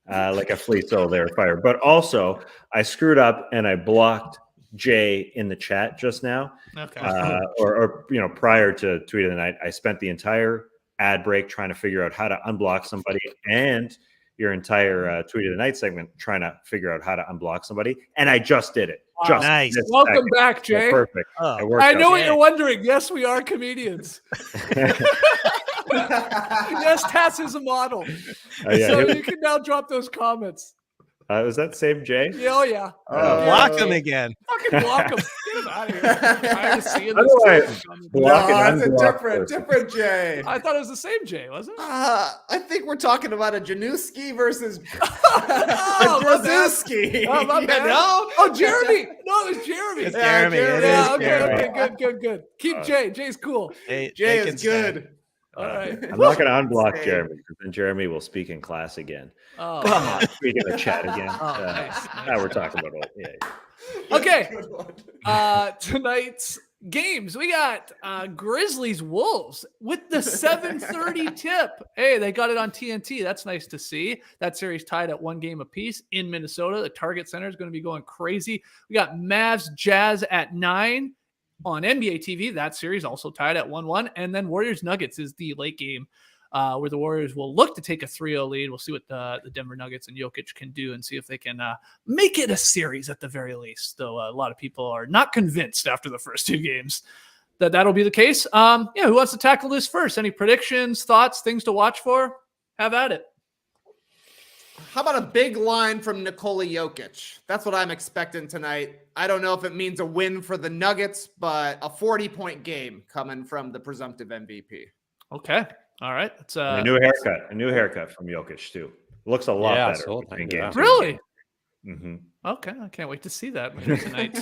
E: like a flea. So they're fire. But also, I screwed up and I blocked Jay in the chat just now.
D: Okay.
E: Or prior to tweet of the night, I spent the entire ad break trying to figure out how to unblock somebody, and your entire tweet of the night segment trying to figure out how to unblock somebody, and I just did it.
D: Wow.
E: Just
C: Nice.
E: this
D: Welcome
E: second.
D: back, Jay.
E: Perfect.
C: Oh.
E: It worked
D: I know
E: out.
D: what you're wondering. Yes, we are comedians. Yes, Tess is a model.
E: Oh, yeah.
D: So you can now drop those comments.
E: Was that same Jay?
D: Yeah, oh, yeah.
C: Block them again.
D: Fucking block him. Get him out of here. I'm tired of seeing
E: How do I
D: this.
E: block
F: No,
E: and
F: that's a
E: unblock
F: different
E: person?
F: Jay.
D: I thought it was the same Jay, wasn't it?
F: I think we're talking about a Januski versus
D: Oh,
F: a
D: my bad.
F: Januski.
D: Oh, my bad.
F: No.
D: Oh, Jeremy. No, it was Jeremy.
C: It's
F: Yeah,
C: Jeremy. It
F: Jeremy.
C: is
D: Yeah, okay,
C: Jeremy.
D: good. Keep Jay. Jay's cool.
C: They
F: Jay
C: can
F: is
C: stay.
F: good.
D: All right.
E: I'm not going to unblock
F: Same.
E: Jeremy, because then Jeremy will speak in class again.
D: Oh,
E: Speak in the chat again.
D: nice.
E: Now we're talking about it. Yeah.
D: okay.
F: Good one.
D: Tonight's games, we got Grizzlies Wolves with the 7:30 tip. Hey, they got it on TNT. That's nice to see. That series tied at 1 game apiece in Minnesota. The Target Center is going to be going crazy. We got Mavs Jazz at 9 on NBA TV. That series also tied at 1-1. And then Warriors Nuggets is the late game where the Warriors will look to take a 3-0 lead. We'll see what the Denver Nuggets and Jokic can do and see if they can make it a series at the very least. Though a lot of people are not convinced after the first 2 games that that'll be the case. Who wants to tackle this first? Any predictions, thoughts, things to watch for? Have at it.
F: How about a big line from Nikola Jokic? That's what I'm expecting tonight. I don't know if it means a win for the Nuggets, but a 40-point game coming from the presumptive MVP.
D: Okay. All right. That's
E: A new haircut from Jokic too. Looks a lot
A: Yeah, I
E: better.
A: saw that,
E: between
A: yeah.
E: games.
D: really
E: Mm-hmm.
D: okay. I can't wait to see that later tonight.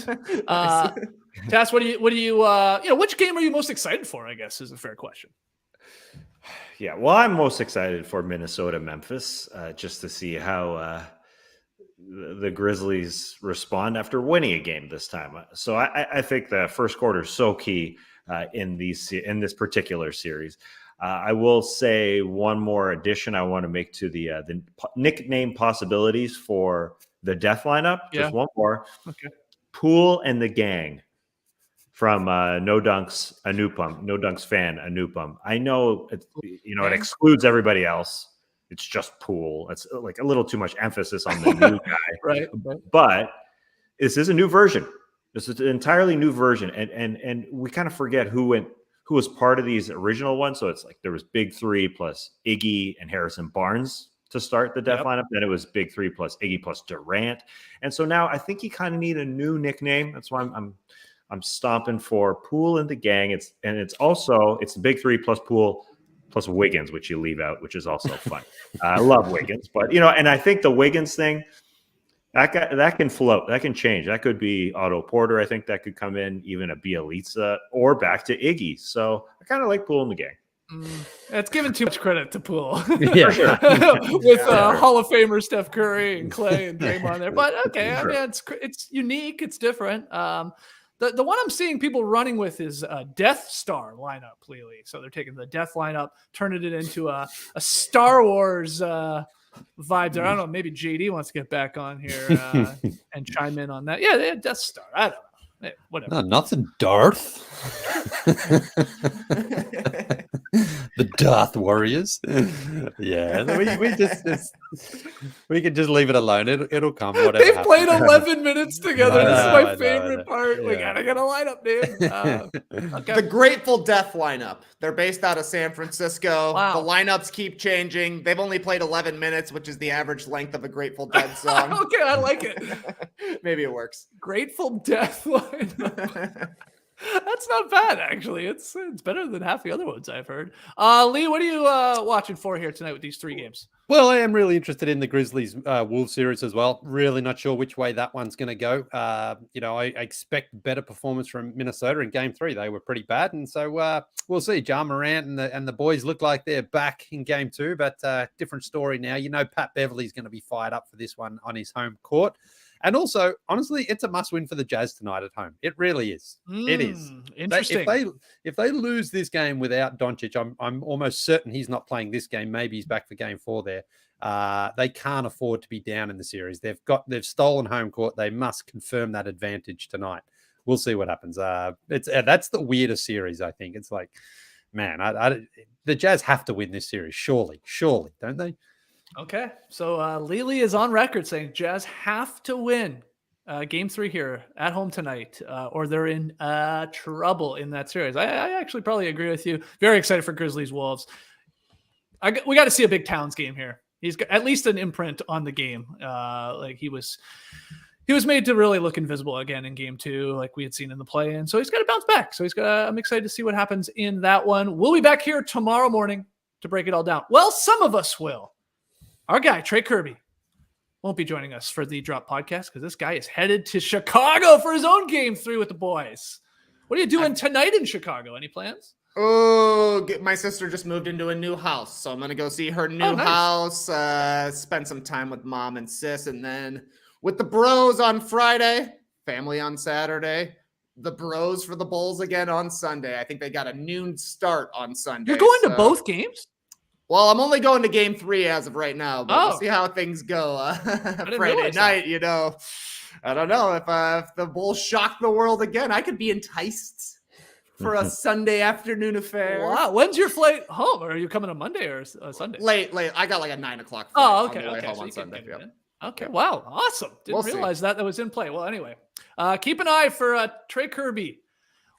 D: Tass, what do you which game are you most excited for? I guess is a fair question.
E: Yeah, well, I'm most excited for Minnesota Memphis, just to see how the Grizzlies respond after winning a game this time. So I think the first quarter is so key in this particular series. I will say one more addition I want to make to the nickname possibilities for the death lineup.
D: Yeah.
E: Just one more.
D: Okay.
E: Poole and the Gang from No Dunks fan Anupam. I know it excludes everybody else. It's just Poole. It's like a little too much emphasis on the new guy.
D: Right.
E: But this is a new version. This is an entirely new version. And we kind of forget who was part of these original ones. So it's like there was Big Three plus Iggy and Harrison Barnes to start the death lineup. Then it was Big Three plus Iggy plus Durant. And so now I think you kind of need a new nickname. That's why I'm stomping for Poole and the gang. It's the Big Three plus Poole plus Wiggins, which you leave out, which is also fun. I love Wiggins, but and I think the Wiggins thing that can float, that can change. That could be Otto Porter. I think that could come in, even a Bielitsa, or back to Iggy. So I kind of like Poole and the gang.
D: It's giving too much credit to Poole.
E: Yeah, sure.
D: With Hall of Famer Steph Curry and Clay and Draymond there. But okay,
E: Sure.
D: I mean it's unique, it's different. The one I'm seeing people running with is a Death Star lineup lately. So they're taking the Death lineup, turning it into a Star Wars vibe there. I don't know. Maybe JD wants to get back on here and chime in on that. Yeah, they had Death Star. I don't know. Hey, whatever.
A: No, nothing Darth. The Darth Warriors. Yeah, we can just leave it alone. It'll come. Whatever.
D: They've
A: happens.
D: played 11 minutes together. This is my favorite
A: know.
D: part. We
A: Yeah.
D: gotta get a lineup, dude. Okay.
F: The Grateful Death lineup. They're based out of San Francisco.
D: Wow.
F: The lineups keep changing. They've only played 11 minutes, which is the average length of a Grateful Dead song.
D: Okay, I like it.
F: Maybe it works.
D: Grateful Death lineup. That's not bad, actually. It's better than half the other ones I've heard. Lee, what are you watching for here tonight with these three games?
A: Well, I am really interested in the Grizzlies Wolves series as well. Really not sure which way that one's going to go. I expect better performance from Minnesota in Game 3. They were pretty bad, and so we'll see. Ja Morant and the boys look like they're back in Game 2, but different story now. Pat Beverly's going to be fired up for this one on his home court. And also, honestly, it's a must-win for the Jazz tonight at home. It really is. It is.
D: Interesting.
A: If they lose this game without Doncic, I'm almost certain he's not playing this game. Maybe he's back for Game 4 there. They can't afford to be down in the series. They've stolen home court. They must confirm that advantage tonight. We'll see what happens. That's the weirdest series, I think. It's like, man, the Jazz have to win this series. Surely, don't they?
D: Okay, so Lily is on record saying Jazz have to win Game 3 here at home tonight, or they're in trouble in that series. I actually probably agree with you. Very excited for Grizzlies Wolves. We got to see a big Towns game here. He's got at least an imprint on the game. Like he was made to really look invisible again in Game 2, like we had seen in the play-in. So he's got to bounce back. So I'm excited to see what happens in that one. We'll be back here tomorrow morning to break it all down. Well, some of us will. Our guy, Trey Kirby, won't be joining us for the Drop podcast because this guy is headed to Chicago for his own Game 3 with the boys. What are you doing tonight in Chicago? Any plans?
F: Oh, my sister just moved into a new house, so I'm going to go see her new house, spend some time with mom and sis, and then with the bros on Friday, family on Saturday, the bros for the Bulls again on Sunday. I think they got a noon start on Sunday.
D: You're going to both games?
F: Well, I'm only going to Game 3 as of right now, but we'll see how things go Friday night. I don't know if the Bulls shock the world again. I could be enticed for a Sunday afternoon affair.
D: Wow, when's your flight home? Or are you coming on Monday or Sunday?
F: Late. I got like a 9:00 flight.
D: Oh, okay.
F: On the way home
D: So
F: on Sunday. Yep.
D: Okay. Wow. Awesome. Didn't realize that was in play. Well, anyway, keep an eye for Trey Kirby.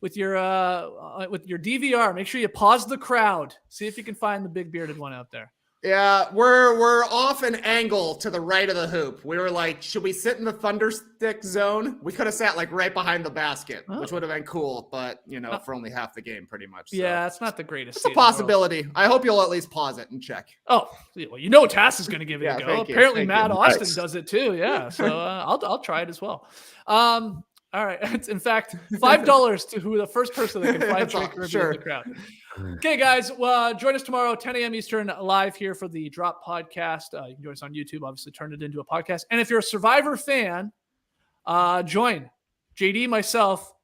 D: With your DVR, make sure you pause the crowd. See if you can find the big bearded one out there.
F: Yeah, we're off an angle to the right of the hoop. We were like, should we sit in the thunderstick zone? We could have sat like right behind the basket, which would have been cool, but for only half the game, pretty much. So.
D: Yeah, it's not the greatest.
F: It's a possibility. I hope you'll at least pause it and check.
D: Oh, well, Tass is going to give it a go. Apparently, Matt Austin
E: Nice.
D: does it too. Yeah, so I'll try it as well. All right. It's in fact $5 to who the first person that can find Trey Kirby in the crowd. Okay, guys. Join us tomorrow, 10 a.m. Eastern, live here for the Drop podcast. You can join us on YouTube. Obviously, turn it into a podcast. And if you're a Survivor fan, join JD, myself,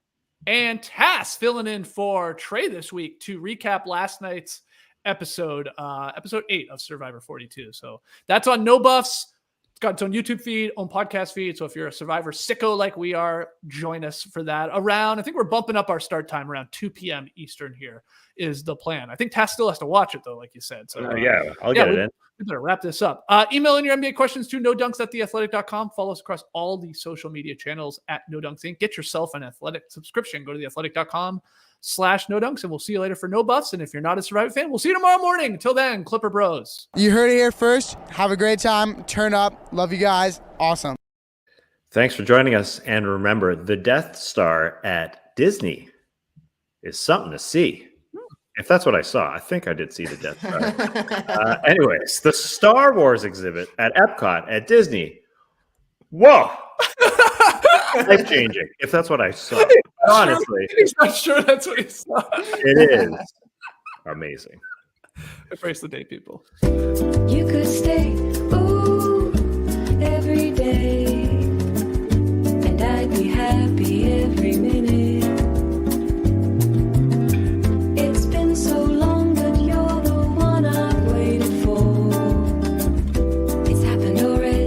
D: and Tass filling in for Trey this week to recap last night's episode 8 of Survivor 42. So that's on No Buffs. got its own YouTube feed, own podcast feed. So if you're a Survivor sicko like we are, join us for that. I think we're bumping up our start time around 2 p.m. Eastern here is the plan. I think Tass still has to watch it though, like you said. So
E: I'll get it in.
D: We better wrap this up. Email in your NBA questions to nodunks@theathletic.com. Follow us across all the social media channels at NoDunks Inc. Get yourself an Athletic subscription. Go to theathletic.com/nodunks, and we'll see you later for No Buffs. And if you're not a Survivor fan, we'll see you tomorrow morning. Until then, Clipper Bros.
H: You heard it here first. Have a great time. Turn up. Love you guys. Awesome.
E: Thanks for joining us. And remember, the Death Star at Disney is something to see. If that's what I saw, I think I did see the Death Star. Anyways, the Star Wars exhibit at Epcot at Disney. Whoa. Life-changing, if that's what I saw. Honestly.
D: He's not sure that's what he saw.
E: It is amazing.
D: Embrace the day, people.
I: You could stay. Ooh.